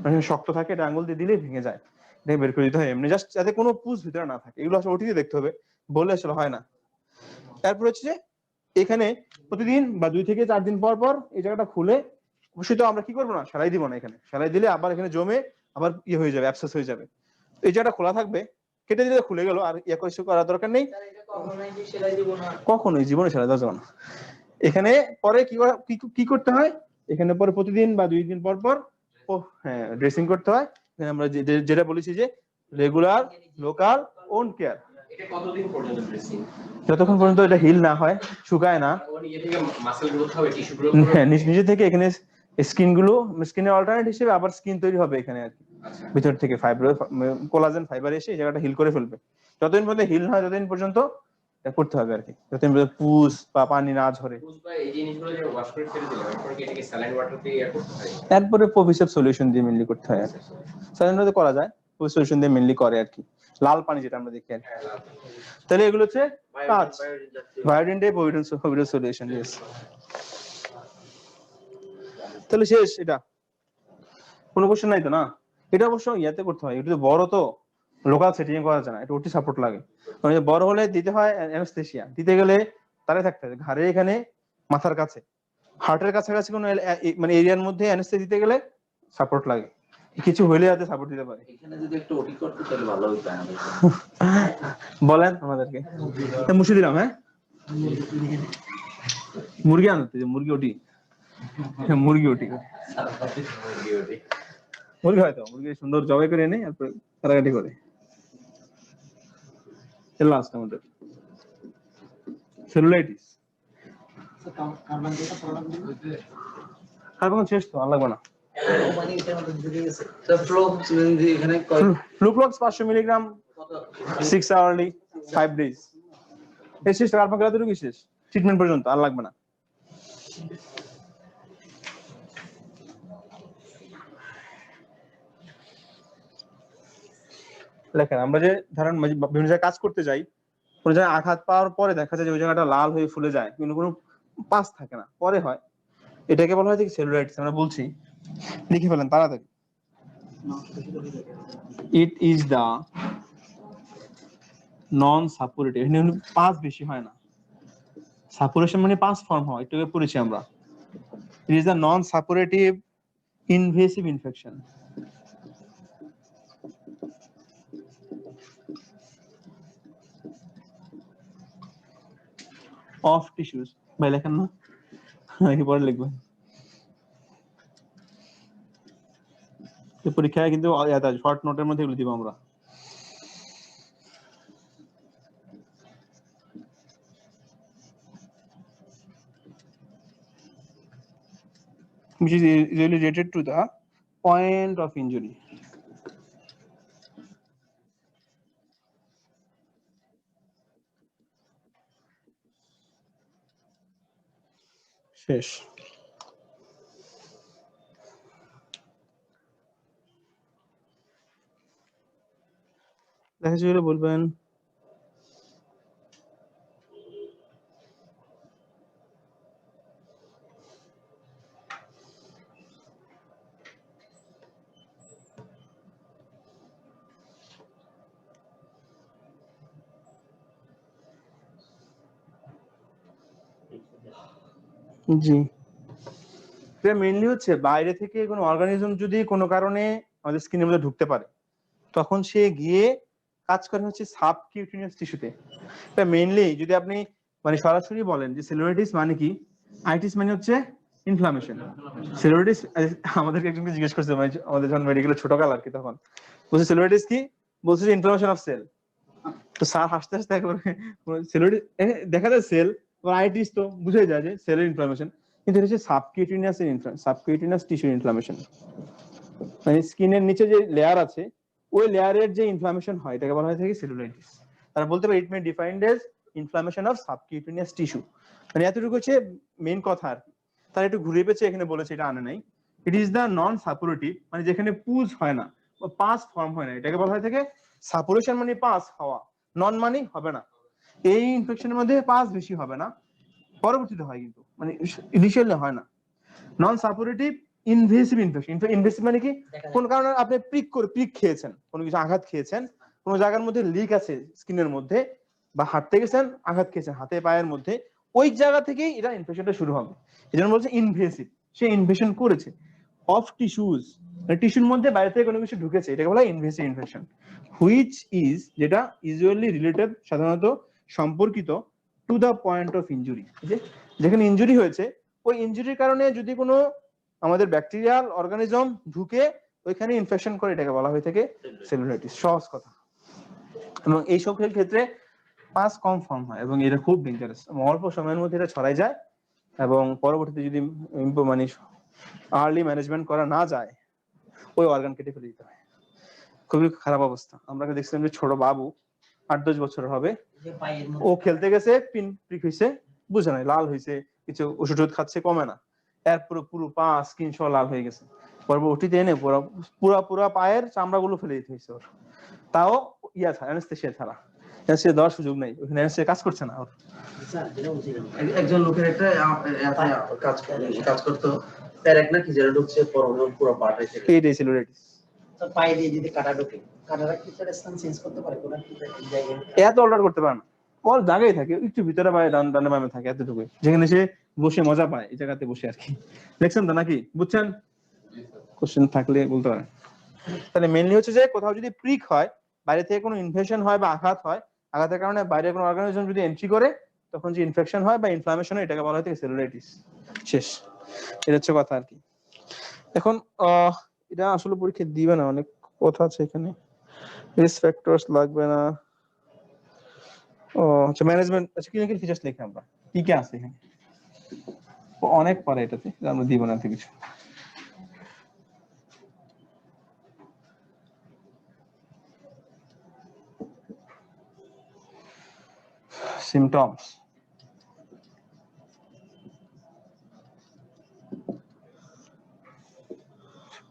মানে শক্ত থাকে এটা আঙুল দিয়ে দিলে ভেঙে যায়, এটাকে বের করে দিতে হয় এমনি জাস্ট যাতে কোনো পুজ ভিতরে না থাকে। এগুলো আসলে ওটিতে দেখতে হবে বলে আসলে হয় না। তারপর হচ্ছে যে এখানে প্রতিদিন বা 2 থেকে 4 দিন পর পর এই জায়গাটা খুলে, অবশ্যই তো আমরা কি করবো না, সেলাই দিব না, এখানে সেলাই দিলে আবার এখানে জমে আবার ইয়ে হয়ে যাবে, অ্যাবসেস হয়ে যাবে। এই জায়গাটা খোলা থাকবে, কেটে দিলে খুলে গেল, আর ইয়ে করার দরকার নেই। স্যার এটা কখনোই কি সেলাই দিব না? কখনোই জীবনে সেলাই দেওয়া যাবে না। এখানে পরে কি করতে হয়, এখানে পরে প্রতিদিন বা 2 দিন পর পর হ্যাঁ ড্রেসিং করতে হয়। এখানে আমরা যেটা বলেছি যে রেগুলার লোকাল ওন কেয়ার। এটা কতদিন পর্যন্ত ড্রেসিং? যতক্ষণ পর্যন্ত এটা হিল না হয়, শুকায় না, ও নিজে থেকে মাসল গ্রোথ হবে, টিস্যু গ্রোথ হ্যাঁ নিজে থেকে এখানে স্কিনের অল্টারনেট হিসেবে আবার স্কিন তৈরি হবে এখানে আর কি, আচ্ছা ভিতর থেকে ফাইবার কোলাজেন ফাইবার এসে এই জায়গাটা হিল করে ফেলবে। যতদিন পর্যন্ত হিল না হয় ততদিন পর্যন্ত এটা করতে হবে আর কি, যতদিন পর্যন্ত পুষ বা পানি না ঝরে। পুষ বা এই জিনিসগুলো যে ওয়াশ করে ফেলে দিলাম, এরপর কি এটাকে স্যালাইন ওয়াটার দিয়ে ইয়া করতে হয়? তারপরে প্রভিসেপ সলিউশন দিয়ে মেনলি করতে হয় আর কি, সাধারণত করা যায়, প্রভিসেপ সলিউশন দিয়ে মেনলি করে আর কি, লাল পানি যেটা আমরা দেখি আর কি। তাহলে এগুলো হচ্ছে কাজ, বায়োডিন ডে প্রভিডেন্স সলিউশন। ইয়েস, তাহলে শেষ এটা, কোনো কোশ্চেন নাই তো না? এটা অবশ্য ইয়াতে করতে হয়, এটা তো বড়, তো লোকাল সেটিং করা যায় না, এটা ওটি সাপোর্ট লাগে। মানে বড় হলে দিতে হয় অ্যানেস্থেসিয়া, দিতে গেলে তারে থাকতে হবে ঘাড়ে এখানে মাথার কাছে, হার্টের কাছাকাছি কোনো মানে এরিয়ার মধ্যে অ্যানেস্থেসিয়া দিতে গেলে সাপোর্ট লাগে, কিছু হইলে যাতে সাপোর্ট দিতে পারে। এখানে যদি একটু ওটি করতে তাহলে ভালো হতো আমাদের। বলেন আমাদেরকে, মুছে দিলাম। হ্যাঁ মুরগি আনতে, মুরগি ওটি, মুরগি ওটি মুরগি হয়তো মুরগি সুন্দর জবাই করে এনে তারপরে কাটাকাটি করে। লাস্ট আমাদের সেলুলাইটিস, কার্বন যেটা প্রোডাক্ট দিবে কার্বন শেষ তো আর লাগবে না। মানে এটার মধ্যে ঢুকে গেছে। স্যার ফ্লো এখানে ফ্লুক্লক্স 500 মিলিগ্রাম 6 আওয়ারলি 5 ডেজ। এই শেষ, কার্বন খেলা তো শেষ, ট্রিটমেন্ট পর্যন্ত আর লাগবে না। লেখেন, আমরা যে ধরেন বিভিন্ন জায়গায় কাজ করতে যাই, কোনো জায়গায় আঘাত পাওয়ার পরে দেখা যায় যে ওই জায়গাটা লাল হয়ে ফুলে যায়, কিন্তু কোনো পাস থাকে না, পরে হয়, এটাকে বলা হয় যে সেলুলাইটিস। আমরা বলছি, লিখে ফেলেন তাড়াতাড়ি। It is the non suppurative, এখানে পাস বেশি হয় না, সাপুরেশন মানে পাস ফর্ম হয়, এটাকে পড়েছি আমরা। It is the non suppurative invasive infection of tissues by লেখেন না, নাকি পরে লিখবেন? পরীক্ষায় কিন্তু শর্ট নোটের মধ্যে এগুলো দিব আমরা। which is usually related to the point of injury. শেষ। দেখা যাবে বলবেন জি, এটা মেইনলি হচ্ছে বাইরে থেকে কোনো অর্গানিজম যদি কোনো কারণে আমাদের স্কিনের মধ্যে ঢুকতে পারে, তখন সে গিয়ে কাজ করে হচ্ছে সাবকিউটেনিয়াস টিস্যুতে। এটা মেইনলি যদি আপনি মানে সরাসরি বলেন যে সেলুলাইটিস মানে কি, আইটিস মানে হচ্ছে ইনফ্লামেশন। সেলুলাইটিস আমাদেরকে একজনকে জিজ্ঞেস করছে, মানে আমাদের যখন মেডিকেলে ছোটকাল আর কি, তখন বলছে সেলুলাইটিস কি, বলছে যে ইনফ্লামেশন অফ সেল। তো স্যার হাসতে হাসতে একবার সেলুলাইটিস দেখা যায় সেল, আইটিস তো বুঝাই যায় যে সেলের ইনফ্লামেশন, কিন্তু এটা হচ্ছে সাবকিউটেনিয়াস টিস্যু ইনফ্লামেশন, মানে স্কিনের নিচে যে লেয়ার আছে ওই লেয়ারের যে ইনফ্লামেশন হয় এটাকে বলা হয় থাকে সেলুলাইটিস। তারা বলতে পারে it may defined as inflammation of subcutaneous tissue. মানে এতটুকু হচ্ছে মেইন কথা আর কি। তারা একটু ঘুরে পেঁচে এখানে বলেছে, এটা আনে নাই। ইট ইজ দা নন সাপুরেটিভ, মানে যেখানে পুজ হয় না বা পাস ফর্ম হয় না, এটাকে বলা হয় থাকে সাপুরেশন, মানে পাস হওয়া, নন মানে হবে না। এই ইনফেকশনের মধ্যে পাস বেশি হবে না, পরবর্তীতে হয়, কিন্তু মানে ইনিশিয়ালি হয় না। নন সাপুরেটিভ ইনভেসিভ ইনফেকশন। ইনভেসিভ মানে কি, কোন কারণে আপনি প্রিক খেয়েছেন, কোনো কিছু আঘাত খেয়েছেন, কোনো জায়গার মধ্যে লিক আছে স্কিনের মধ্যে, বা হাঁটতে গেছেন আঘাত খেয়েছেন হাতে পায়ের মধ্যে, ওই জায়গা থেকেই এটা ইনফেকশনটা শুরু হবে। এই জন্য বলছে ইনভেসিভ, সে ইনভেশন করেছে অফ টিস্যুজ, টিস্যুর মধ্যে বাইরে থেকে কোনো কিছু ঢুকেছে, এটাকে বলা হয় ইনভেসিভ ইনফেকশন, হুইচ ইজ, যেটা ইউজুয়ালি রিলেটেড, সাধারণত সম্পর্কিত to the point of injury, যেখানে ইনজুরি হয়েছে ওই ইনজুরির কারণে যদি কোনো আমাদের ব্যাকটেরিয়াল অর্গানিজম ঢুকে ওইখানে ইনফেকশন করে, এটাকে বলা হয়ে থাকে সেলুলাইটিস, সহজ কথা। এবং এই সকল ক্ষেত্রে পাস কম ফর্ম হয় এবং এটা খুব ডেঞ্জারাস, অল্প সময়ের মধ্যে এটা ছড়াই যায় এবং পরবর্তীতে যদি মানে আর্লি ম্যানেজমেন্ট করা না যায় ওই অর্গান কেটে ফেলে দিতে হয়, খুবই খারাপ অবস্থা। আমরা দেখছিলাম যে ছোট বাবু 8-10 বছর হবে, ও খেলতে গেছে পিন প্রিক হয়েছে, বুঝে নাই, লাল হয়েছে, কিছু ওষুধ খাচ্ছে কমে না, এর পুরো পা স্কিন সহ লাল হয়ে গেছে, পরবর্তীতে এনে পুরা পায়ের চামড়াগুলো ফেলে দিতে হয়েছে ওর, তাও ইয়া ছাড়া অ্যানেস্থেসিয়া ছাড়া, অ্যানেস্থেসিয়া দেওয়ার সুযোগ নেই, ওখানে অ্যানেস্থেসিয়া কাজ করছে না ওর। একজন লোকের একটা কাজ করতো, প্যারেক না কি যেটা ঢুকছে পুরো পাটাই থেকে, এইটাই সেলুলাইটিস। তো পায়ে দিয়ে যদি কাটা ঢোকে, কাটাটা কি তার স্থান চেঞ্জ করতে পারে, কোন কি জায়গায় এত অল্টার করতে পারে না, ওর জায়গায় থাকে একটু ভিতরে পায়, ডানে বামে থাকে এতটুকু, যেখানে সে বসে মজা পায় এই জায়গাতে বসে আর কি। দেখছেন তো নাকি, বুঝছেন? কোশ্চেন থাকলে বলতে পারেন। তাহলে মেইনলি হচ্ছে যে কোথাও যদি প্রিক হয়, বাইরে থেকে কোনো ইনফেকশন হয় বা আঘাত হয়, আঘাতের কারণে বাইরে কোনো অর্গানিজম যদি এন্ট্রি করে, তখন যে ইনফেকশন হয় বা ইনফ্লামেশন হয়, এটাকে বলা হয় সেলুলাইটিস। শেষ, এটা হচ্ছে কথা আর কি। এখন এটা আসলে পরীক্ষা দিবে না, অনেক কথা আছে এখানে, রিস্ক ফ্যাক্টরস লাগবে না। ও আচ্ছা, ম্যানেজমেন্ট, আচ্ছা ক্লিনিক্যাল ফিচার্স লিখে আমরা কি কি আছে এখানে, অনেক পরে এটাতে আমরা দিব না কিছু। সিমটমস,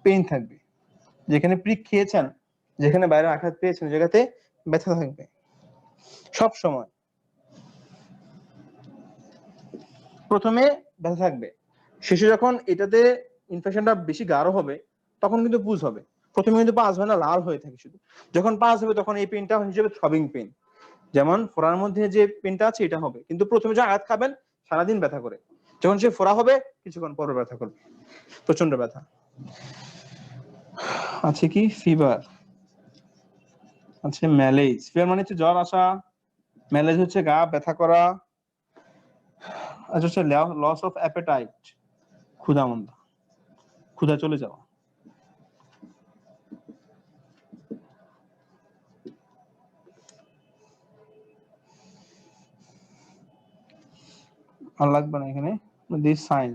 পেইন থাকবে, যেখানে প্রিক খেয়েছেন, যেখানে বাইরে আঘাত পেয়েছেন জায়গাতে ব্যথা থাকবে সব সময়। প্রথমে ব্যথা থাকবে, শেষে যখন এটাতে ইনফেকশনটা বেশি গাঢ় হবে তখন কিন্তু পুজ হবে। প্রথমে কিন্তু পাস হয় না, লাল হয়ে থাকে শুধু, যখন পাস হবে তখন এই পেনটা হিসেবে থ্রবিং পেন, যেমন ফোড়ার মধ্যে যে পেনটা আছে এটা হবে, কিন্তু প্রথমে যখন আঘাত খাবেন সারাদিন ব্যথা করে, যখন সে ফোড়া হবে কিছুক্ষণ পর ব্যথা করবে, প্রচন্ড ব্যথা। আছে কি ফিভার, আছে ম্যালেজ, ফিভার মানে হচ্ছে জ্বর আসা, ম্যালেজ হচ্ছে গা ব্যথা করা, আচ্ছা হচ্ছে লস অফ অ্যাপেটাইট, ক্ষুধা মন্দা, ক্ষুধা চলে যাওয়া। আর লাগবে না এখানে, দিস সাইন,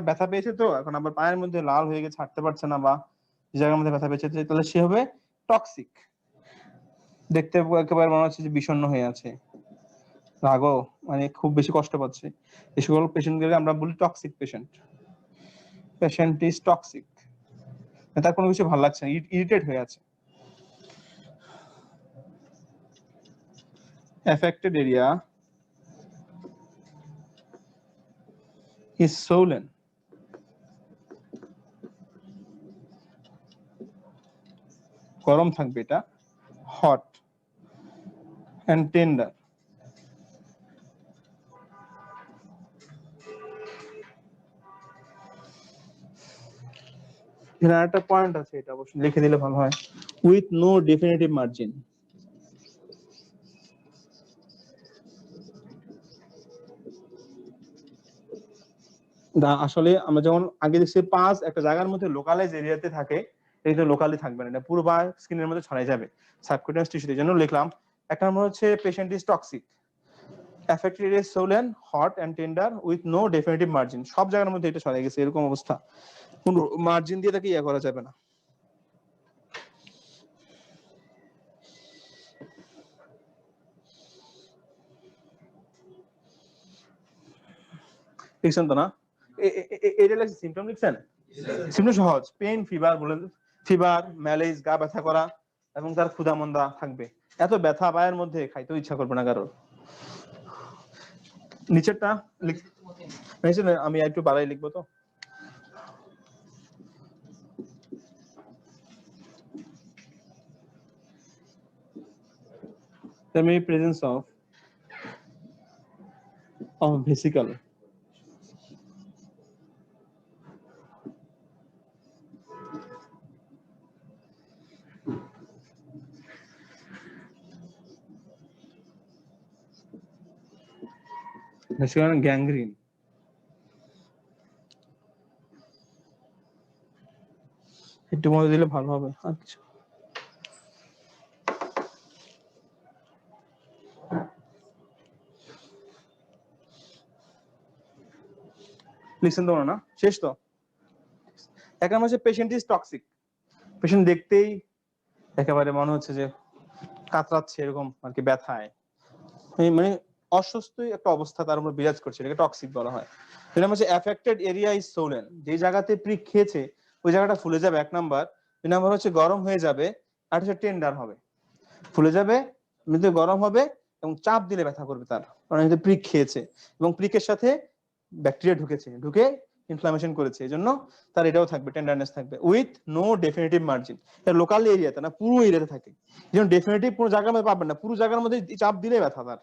ব্যথা পেয়েছে তো এখন আবার পায়ের মধ্যে লাল হয়ে গেছে, হাঁটতে পারছে না, বা যে জায়গার মধ্যে ব্যথা পেয়েছে তাহলে সে হবে টক্সিক, দেখতে একেবারে মনে হচ্ছে যে বিষণ্ণ হয়ে আছে, রাগও মানে খুব বেশি কষ্ট পাচ্ছে, এই সকল পেশেন্টকে আমরা বলি toxic patient, patient is toxic, তার কোনো কিছু ভালো লাগছে না, ইরিটেট হয়ে আছে। affected area is swollen, গরম থাকবে এটা, hot and tender, এখানে একটা পয়েন্ট আছে, এটা অবশ্যই লিখে দিলে ভালো হয়, with no definitive margin, আসলে আমরা যেমন আগে দেখছি পাঁচ একটা জায়গার মধ্যে লোকালাইজ এরিয়াতে থাকে, এটা লোকালি থাকবে না, এটা পুরো বা স্কিনের মধ্যে ছড়াই যাবে সাবকিউটেনিয়াস টিস্যুতে, জন্য লিখলাম এক নম্বর হচ্ছে patient is toxic, affected area is swollen, hot and tender with no definitive margin, সব জায়গার মধ্যে এটা ছড়াই গেছে এরকম অবস্থা, কোন মার্জিন দিয়ে তাকে ইয়া করা যাবে না। লিখছেন তো না, এটা লিখছে সিম্পটম, লিখছেন সিম্পটম সহজ, পেইন, ফিভার বলেন, ফিভার, ম্যালেজ, গা ব্যথা করা এবং তার ক্ষুধা মন্দা থাকবে, এত ব্যথা পায়ের মধ্যে খাইতেও ইচ্ছা করবে না কারোর। নিচেরটা আমি একটু বাড়াই লিখবো তো, there may be presence of vesicle. Vesicle and gangrene. একটু মনে দিলে ভালো হবে। আচ্ছা, লিসেন তো না, শেষ তো। এক নাম হচ্ছে পেশেন্ট ইজ টক্সিক। পেশেন্ট দেখতেই একেবারে মনে হচ্ছে যে কাতরাচ্ছে, এরকম আর কি, ব্যথায়, মানে অসুস্থ একটা অবস্থা তার উপর বিরাজ করছে, এটাকে টক্সিক বলা হয়। দুই নাম্বার হচ্ছে অ্যাফেক্টেড এরিয়া ইজ সোলেন, যে জায়গাতে প্রিক খেয়েছে ওই জায়গাটা ফুলে যাবে এক নাম্বার। দুই নাম্বার হচ্ছে গরম হয়ে যাবে, আর হচ্ছে টেন্ডার হবে, ফুলে যাবে, এমনিতে গরম হবে এবং চাপ দিলে ব্যথা করবে তার, কারণ এটা প্রিক খেয়েছে এবং প্রিকের সাথে ব্যাকটেরিয়া ঢুকে ইনফ্লামেশন করেছে, এজন্য তার এটাও থাকবে, টেন্ডারনেস থাকবে, উইথ নো ডেফিনিটিভ মার্জিন। এটা লোকাল এরিয়াতে না, পুরো এরিয়াতে থাকে, যেমন ডেফিনিটিভ কোনো জায়গার মধ্যে পাবেন না, পুরো জায়গার মধ্যে চাপ দিলে ব্যথা তার,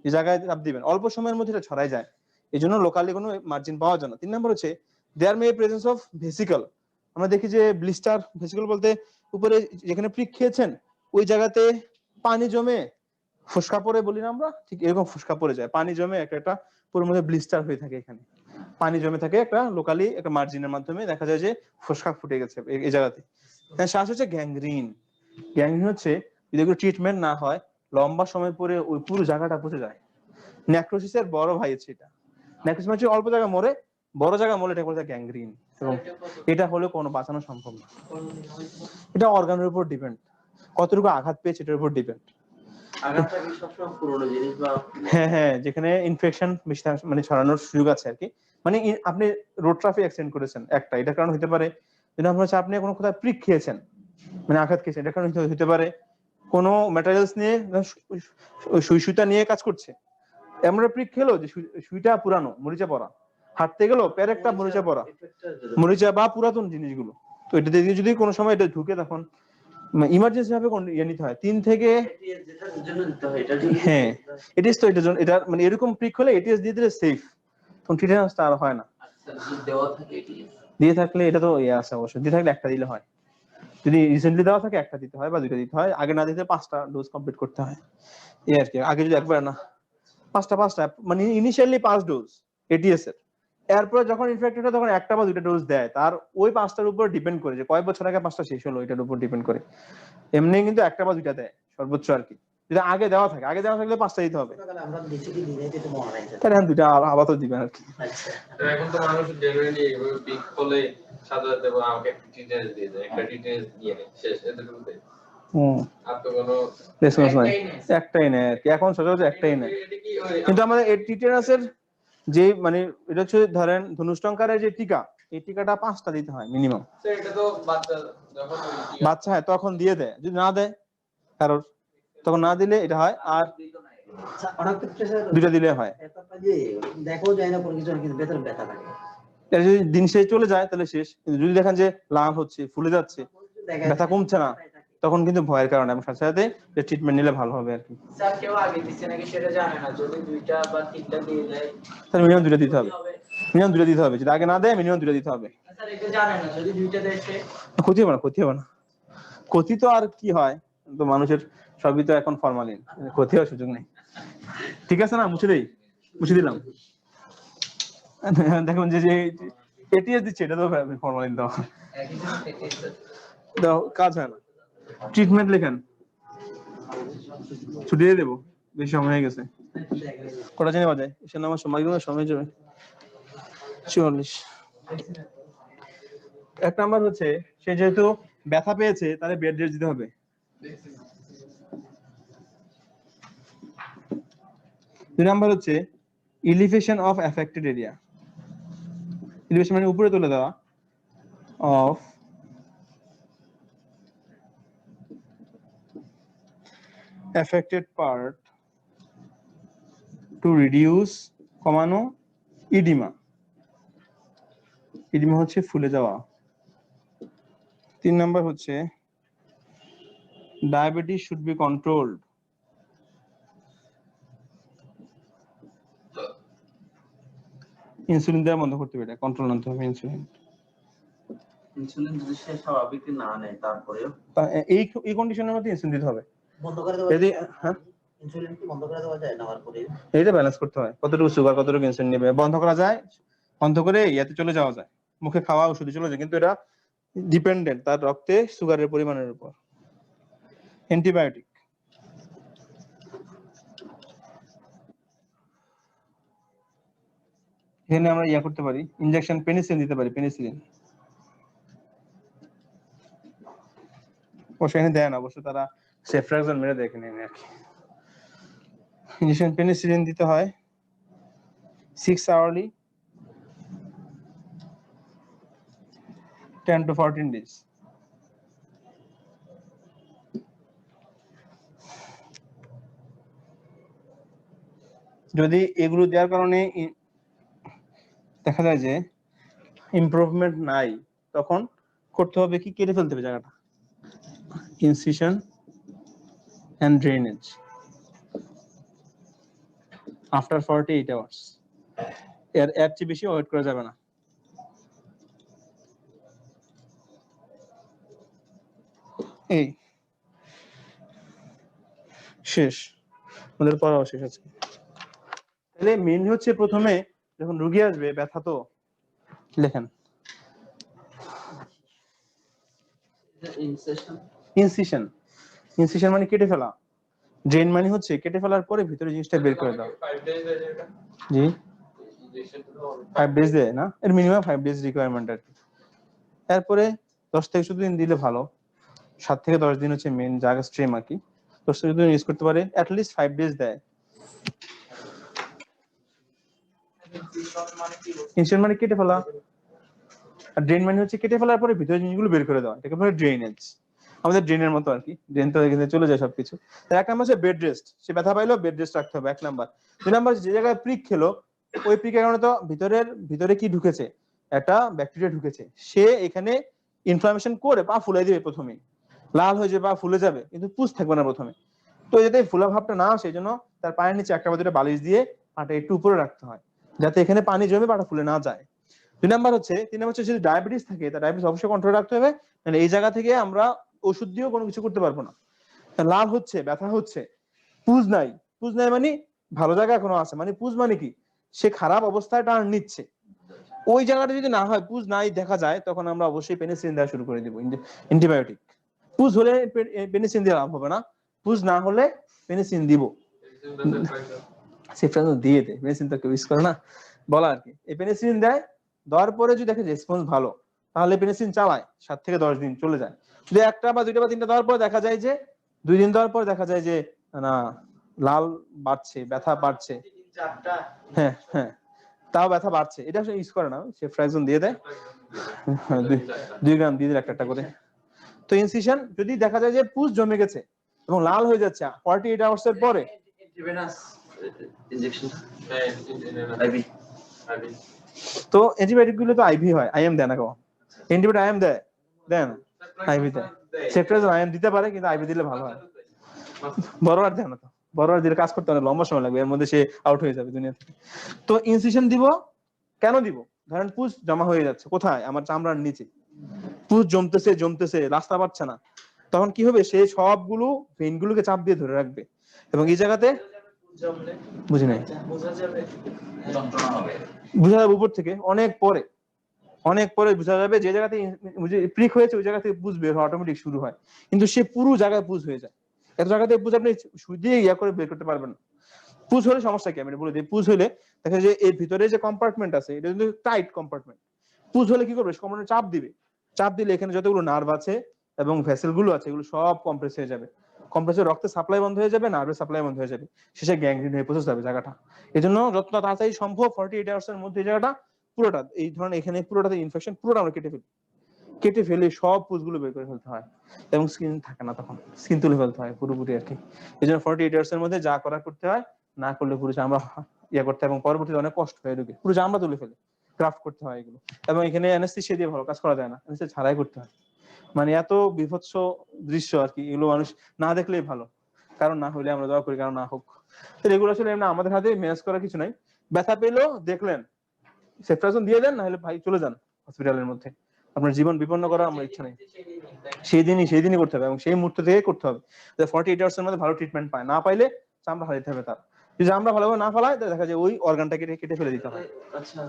এই জায়গায় চাপ দিবেন, অল্প সময়ের মধ্যে এটা ছড়াই যায়, এই জন্য লোকালি কোনো মার্জিন পাওয়া যায় না। 3 নম্বর হচ্ছে দেয়ার মে প্রেজেন্স অফ ভেসিকল। আমরা দেখি যে ব্লিস্টার, ভেসিকল বলতে উপরে যেখানে প্রিক খেয়েছেন ওই জায়গাতে পানি জমে ফোসকা পড়ে বলি না আমরা, ঠিক এরকম ফোসকা পড়ে যায়, পানি জমে একটা পুরোর মধ্যে ব্লিস্টার হয়ে থাকে, এখানে পানি জমে থাকে, একটা লোকালি একটা মার্জিনের মাধ্যমে দেখা যায় যে ফোসকা ফুটে গেছে এই জায়গাতে। শ্বাস হচ্ছে গ্যাংগ্রিন। গ্যাংগ্রিন হচ্ছে যদি এগুলো ট্রিটমেন্ট না হয় লম্বা সময় পরে ওই পুরো জায়গাটা পচে যায়। নেক্রোসিসের বড় ভাই হচ্ছে এটা। নেক্রোসিস হচ্ছে অল্প জায়গা মরে, বড় জায়গা মরে, এটা বলে গ্যাংগ্রিন, এবং এটা হলে কোনো বাঁচানো সম্ভব না। এটা অর্গানের উপর ডিপেন্ড, কতটুকু আঘাত পেয়েছে এটার উপর ডিপেন্ড। আঘাতটা কি সবসময় পুরোনো জিনিস বা হ্যাঁ, যেখানে ইনফেকশন বেশি মানে ছড়ানোর সুযোগ আছে আর কি, মানে আপনি রোড ট্রাফিক অ্যাক্সিডেন্ট করেছেন একটা, এটা কারণ হতে পারে। যদি আপনার হচ্ছে আপনি কোনো কোথাও প্রিক খেয়েছেন, মানে আঘাত খেয়েছেন, এটা কারণ হতে পারে কোনো ম্যাটেরিয়ালস নিয়ে, সুইটা নিয়ে কাজ করছে, এমন প্রিক খেলো যে সুইটা পুরানো, মরিচা পড়া, হাঁটতে গেল প্যারেকটা মরিচা পড়া, মরিচা বা পুরাতন জিনিসগুলো, তো এটা দিয়ে যদি কোনো সময় এটা ঢুকে, তখন ইমার্জেন্সি ভাবে ইয়ে নিতে হয় 3 থেকে, হ্যাঁ এটিএস তো এটার জন্য, এটা মানে এরকম প্রিক হলে এটিএস দিয়ে দিলে সেফ, তখন টিটেনাসটা আর হয় না। দিয়ে থাকলে এটা তো ইয়ে আছে অবশ্যই, দিয়ে থাকলে একটা দিলে হয়, যদি রিসেন্টলি দেওয়া থাকে একটা দিতে হয় বা 2টা দিতে হয়, আগে না দিতে 5টা ডোজ কমপ্লিট করতে হয়, এই আর কি। আগে যদি একবার না 5টা মানে ইনিশিয়ালি 5 ডোজ এটিএস এর, এরপর যখন ইনফেক্টেড হয় তখন 1টা বা 2টা ডোজ দেয়, তার ওই 5টার উপর ডিপেন্ড করে যে কয় বছর আগে 5টা শেষ হলো, এটার উপর ডিপেন্ড করে। এমনি কিন্তু 1টা বা 2টা দেয় সর্বোচ্চ আর কি, যদি আগে দেওয়া থাকলে 5টা দিতে হবে, আমরা বেশি দিনে দিতে মনে হয় তাহলে 2টা আপাতত দিবেন আর কি। আচ্ছা এখন তো মানুষ জেনারেলি এইভাবে বিগ হলে সাজা দেবো, আমাকে একটা ডিটেইলস দিয়ে দেয়, একটা ডিটেইলস দিয়ে নেয়, শেষ এতটুকুতে। আর তো কোনো রেসপন্স নাই, একটাই নেয় আর কি, এখন সচরাচর একটাই নেয়। এটা কি ওই কিন্তু আমাদের এই টিটেনাসের যে মানে এটা হচ্ছে ধরেন ধনুষ্টঙ্কারের যে টিকা, এই টিকাটা 5টা দিতে হয় মিনিমাম। এটা তো বাচ্চা যখন বাচ্চা হয় তখন দিয়ে দেয়, যদি না দেয় কারোর, তখন না দিলে এটা হয়, আর আচ্ছা, অনেক ক্ষেত্রে স্যার 2টা দিলে হয়। ব্যথাটা যে দেখাও যায় না কোনো কিছু, কিন্তু ভেতরে ব্যথা থাকে, এটা যদি দিন শেষে চলে যায় তাহলে শেষ, কিন্তু যদি দেখেন যে লাল হচ্ছে, ফুলে যাচ্ছে, ব্যথা কমছে না, তখন কিন্তু ভয়ের কারণে এবং সাথে সাথে ট্রিটমেন্ট নিলে ভালো হবে আর কি। স্যার কেউ আগে দিচ্ছে নাকি সেটা জানে না, যদি 2টা বা 3টা দিয়ে দেয় তাহলে মিনিমাম 2টা দিতে হবে, মিনিমাম 2টা দিতে হবে, যদি আগে না দেয় মিনিমাম 2টা দিতে হবে। স্যার এটা জানে না, যদি 2টা দেয় সে ক্ষতি হবে না, ক্ষতি তো আর কি হয়, তো মানুষের সবই তো এখন ফরমালিন, ক্ষতি হওয়ার সুযোগ নেই। ঠিক আছে না, মুছে দিলাম। দেখুন যে এটিএস দিচ্ছে, এটা তো ফরমালিন দাও, কাজ হয় না। ট্রিটমেন্ট লেখেন, ছুটি দিয়ে দেবো, বেশি সময় হয়ে গেছে। কটা জেনে বাজে, এসে আমার সময় যাবে 44। 1 নাম্বার হচ্ছে সে যেহেতু ব্যথা পেয়েছে তাহলে বেড রেস্ট দিতে হবে। 2 নাম্বার হচ্ছে elevation of affected area. Elevation মানে উপরে তুলে দেওয়া, of affected part to reduce, কমানো ইডিমা। ইডিমা হচ্ছে ফুলে যাওয়া। 3 নাম্বার হচ্ছে diabetes should be controlled insulin দেওয়া বন্ধ করতে হবে, এটা কন্ট্রোল আনতে হবে ইনসুলিন। ইনসুলিন যদি সে স্বাভাবিক না নেয় তারপরেও এই কন্ডিশনের মধ্যে ইনসুলিন দিতে হবে। বন্ধ করে দেওয়া যদি যায়? হ্যাঁ ইনসুলিন কি বন্ধ করে দেওয়া যায় নেওয়ার পরে? এইটা ব্যালেন্স করতে হয়, কতটুকু সুগার কতটুকু ইনসুলিন নেবে। বন্ধ করা যায়, বন্ধ করে ইয়াতে চলে যাওয়া যায়, মুখে খাওয়া ওষুধে চলে যায়, কিন্তু এটা ডিপেন্ডেন্ট তার রক্তে সুগারের পরিমাণের উপর। অ্যান্টিবায়োটিক, এখানে আমরা ইয়া করতে পারি, ইনজেকশন পেনিসিলিন দিতে পারি, পেনিসিলিন অবশ্য এখানে দেয় না, অবশ্য তারা সেফট্রাক্সন মেরে দেখে নেন আর কি। ইনজেকশন পেনিসিলিন দিতে হয় 6 hourly 10 to 14 days। যদি এগুলো দেওয়ার কারণে দেখা যায় যে ইমপ্রুভমেন্ট নাই, তখন করতে হবে কি, কেটে ফেলতে হবে জায়গাটা, incision and drainage after 48 hours। এর চেয়ে বেশি ওয়েট করা যাবে না। এই শেষ, আমাদের পড়াও শেষ আছে। তাহলে মেইন হচ্ছে প্রথমে যখন রোগী আসবে, ব্যথা তো লেখেন ইনসেশন ইনসিশন, ইনসিশন মানে কেটে ফেলা, ড্রেন মানে হচ্ছে কেটে ফেলার পরে ভিতরে জিনিসটা বের করে দাও। 5 days দেয় এটা জি ইনজেকশন তো 5 days দেয় না, এর মিনিমাম 5 days রিকোয়ারমেন্ট আর কি। তারপরে 10 থেকে 14 দিন দিলে ভালো, 7 থেকে 10 দিন হচ্ছে মেইন জায়গা স্ট্রিম আর কি। 10 থেকে 14 দিন ইউজ করতে পারে, অ্যাট লিস্ট 5 days দেয়। ইনসিশন মানে কেটে ফেলা, আর ড্রেন মানে হচ্ছে কেটে ফেলার পরে ভিতরে জিনিসগুলো বের করে দেওয়া, এটাকে বলে ড্রেনেজ। আমাদের ড্রেনের মতো আর কি, ড্রেন তো এখানে চলে যায় সবকিছু। তার এক নাম্বার হচ্ছে বেড রেস্ট, সে ব্যথা পাইলো বেড রেস্ট রাখতে হবে 1 নাম্বার। 2 নাম্বার যে জায়গায় প্রিক খেলো, ওই প্রিকের কারণে তো ভিতরে কি ঢুকেছে, একটা ব্যাকটেরিয়া ঢুকেছে, সে এখানে ইনফ্লামেশন করে পা ফুলাই দিবে, প্রথমে লাল হয়ে যাবে, পা ফুলে যাবে, কিন্তু পুষ থাকবে না প্রথমে। তো যাতে ফুলা ভাবটা না আসে, এই জন্য তার পায়ের নিচে একটা বা দুটো বালিশ দিয়ে পাটা একটু উপরে রাখতে হয়, যাতে এখানে পানি জমে পাটা ফুলে না যায়। 3 নাম্বার হচ্ছে যদি ডায়াবেটিস থাকে, তার ডায়াবেটিস অবশ্যই কন্ট্রোল রাখতে হবে, মানে এই জায়গা থেকে আমরা ওষুধ দিয়েও কোনো কিছু করতে পারবো না। লাল হচ্ছে, ব্যথা হচ্ছে, পুজ নাই মানে ভালো জায়গা এখনো আছে, মানে পুজ মানে কি, সে খারাপ অবস্থায় টান নিচ্ছে, ওই জায়গাটা যদি না হয়, পুজ নাই দেখা যায়, তখন আমরা অবশ্যই পেনিসিলিন দেওয়া শুরু করে দিব, অ্যান্টিবায়োটিক। পুজ হলে পেনিসিলিন দিয়ে লাভ হবে না, পুজ না হলে পেনিসিলিন দিব, সেফট্রাক্সন দিয়ে দেয়, পেনিসিলিন তো কেউ ইউজ করে না বলা আর কি। এই পেনিসিলিন দেয়, দেওয়ার পরে যদি দেখে রেসপন্স ভালো, তাহলে পেনিসিলিন চালায়, 7 থেকে 10 দিন চলে যায়। যদি একটা বা দুইটা বা তিনটা দেওয়ার পর দেখা যায় যে, 2 দিন দেওয়ার পর দেখা যায় যে না, লাল বাড়ছে, ব্যথা বাড়ছে, হ্যাঁ হ্যাঁ, তাও ব্যথা বাড়ছে, এটা আসলে ইউজ করে না, সেফট্রাক্সন দিয়ে দেয় 2 গ্রাম দিয়ে দিলে একটা করে। তো ইনসিশন যদি দেখা যায় যে পুষ জমে গেছে এবং লাল হয়ে যাচ্ছে 48 আওয়ার্স এর পরে, ইন্ট্রাভেনাস ইনজেকশন হ্যাঁ আইভি তো অ্যান্টিবায়োটিক গুলো তো আইভি হয়, আইএম দেয় না কেউ, অ্যান্টিবায়োটিক আইএম দেয় না, আইভি দেয়। সেফট্রাক্সন আইএম দিতে পারে, কিন্তু আইভি দিলে ভালো হয়। বড় আর দেয় না, তো বড় আর দিলে কাজ করতে অনেক লম্বা সময় লাগবে, এর মধ্যে সে আউট হয়ে যাবে দুনিয়া থেকে। তো ইনসিশন দিব, কেন দিব, ধরেন পুষ জমা হয়ে যাচ্ছে কোথায়, আমার চামড়ার নিচে, পুষ জমতেছে রাস্তা পাচ্ছে না, তখন কি হবে, সে সবগুলো ভেইন গুলোকে চাপ দিয়ে ধরে রাখবে, এবং এই জায়গাতে বুঝি নাই, বোঝা যাবে যন্ত্রণা হবে। বোঝা যাবে উপর থেকে অনেক পরে বোঝা যাবে, যে জায়গাতে প্রিক হয়েছে ওই জায়গা থেকে পুষ বের হওয়া অটোমেটিক শুরু হয়, কিন্তু সে পুরো জায়গায় পুষ হয়ে যায়। এত জায়গাতে পুষ আপনি সুই দিয়ে ইয়া করে বের করতে পারবেন না। পুষ হলে সমস্যা কি, আমি বলে দিই, পুষ হলে দেখা যায় যে এর ভিতরে যে কম্পার্টমেন্ট আছে, এটা কিন্তু টাইট কম্পার্টমেন্ট, পুষ হলে কি করবে, কম্পার্টমেন্টে চাপ দিলে এখানে যতগুলো নার্ভ আছে এবং ভেসেল গুলো আছে, এগুলো সব কম্প্রেস হয়ে যাবে, কম্প্রেসে রক্তের সাপ্লাই বন্ধ হয়ে যাবে, নার্ভের সাপ্লাই বন্ধ হয়ে যাবে, শেষে গ্যাংগ্রিন হয়ে পৌঁছে যাবে জায়গাটা। এই জন্য যত তাড়াতাড়ি সম্ভব 48 আওয়ার্স এর মধ্যে এই জায়গাটা পুরোটা, এই ধরনের এখানে পুরোটাতে ইনফেকশন, পুরোটা আমরা কেটে ফেলে সব পুষগুলো বের করে ফেলতে হয়, এবং স্কিন থাকে না, তখন স্কিন তুলে ফেলতে হয় পুরোপুরি আর কি। এই জন্য 48 আওয়ার্স এর মধ্যে যা করা করতে হয়, না করলে পুরো আমরা ইয়ে করতে হয়, এবং পরবর্তীতে অনেক কষ্ট হয়ে ঢুকে, পুরো আমরা তুলে ফেলে ক্রাফট করতে হয় এগুলো, এবং এখানে অ্যানেস্থেসিয়া দিয়ে ভালো কাজ করা যায় না, অ্যানেস্থেসিয়া ছাড়াই করতে হয়। মানে এত বিভৎস দৃশ্য আর কি, এগুলো মানুষ না দেখলেই ভালো, কারণ না হলে আমরা দোয়া করি কারণ না হোক। তো এগুলো আসলে আমাদের হাতে ম্যানেজ করার কিছু নাই, ব্যথা পেলো দেখলেন, সেফট্রাজোন দিয়ে দেন, না হলে ভাই চলে যান হসপিটালের মধ্যে, আপনার জীবন বিপন্ন করা আমার ইচ্ছা নেই। সেই দিনই করতে হবে এবং সেই মুহূর্ত থেকে করতে হবে, 48 আওয়ার্স এর মধ্যে ভালো ট্রিটমেন্ট পায়, না পাইলে চামড়া ফালাইতে হবে তার। যদি আমরা ভালোভাবে না ফালাই তাহলে দেখা যায় ওই অর্গানটাকে কেটে ফেলে দিতে হয়। আচ্ছা,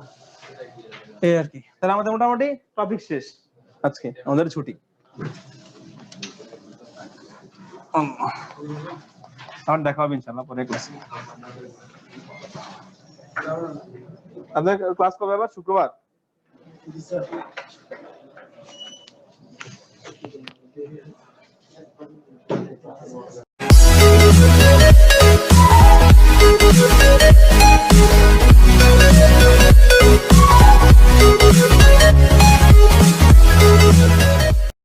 এই আর কি। তাহলে আমাদের মোটামুটি টপিক শেষ, আজকে আমাদের ছুটি। আর দেখা হবে ইনশাআল্লাহ পরে ক্লাসে। আপনাদের ক্লাস কবে আবার? শুক্রবার? We'll be right back.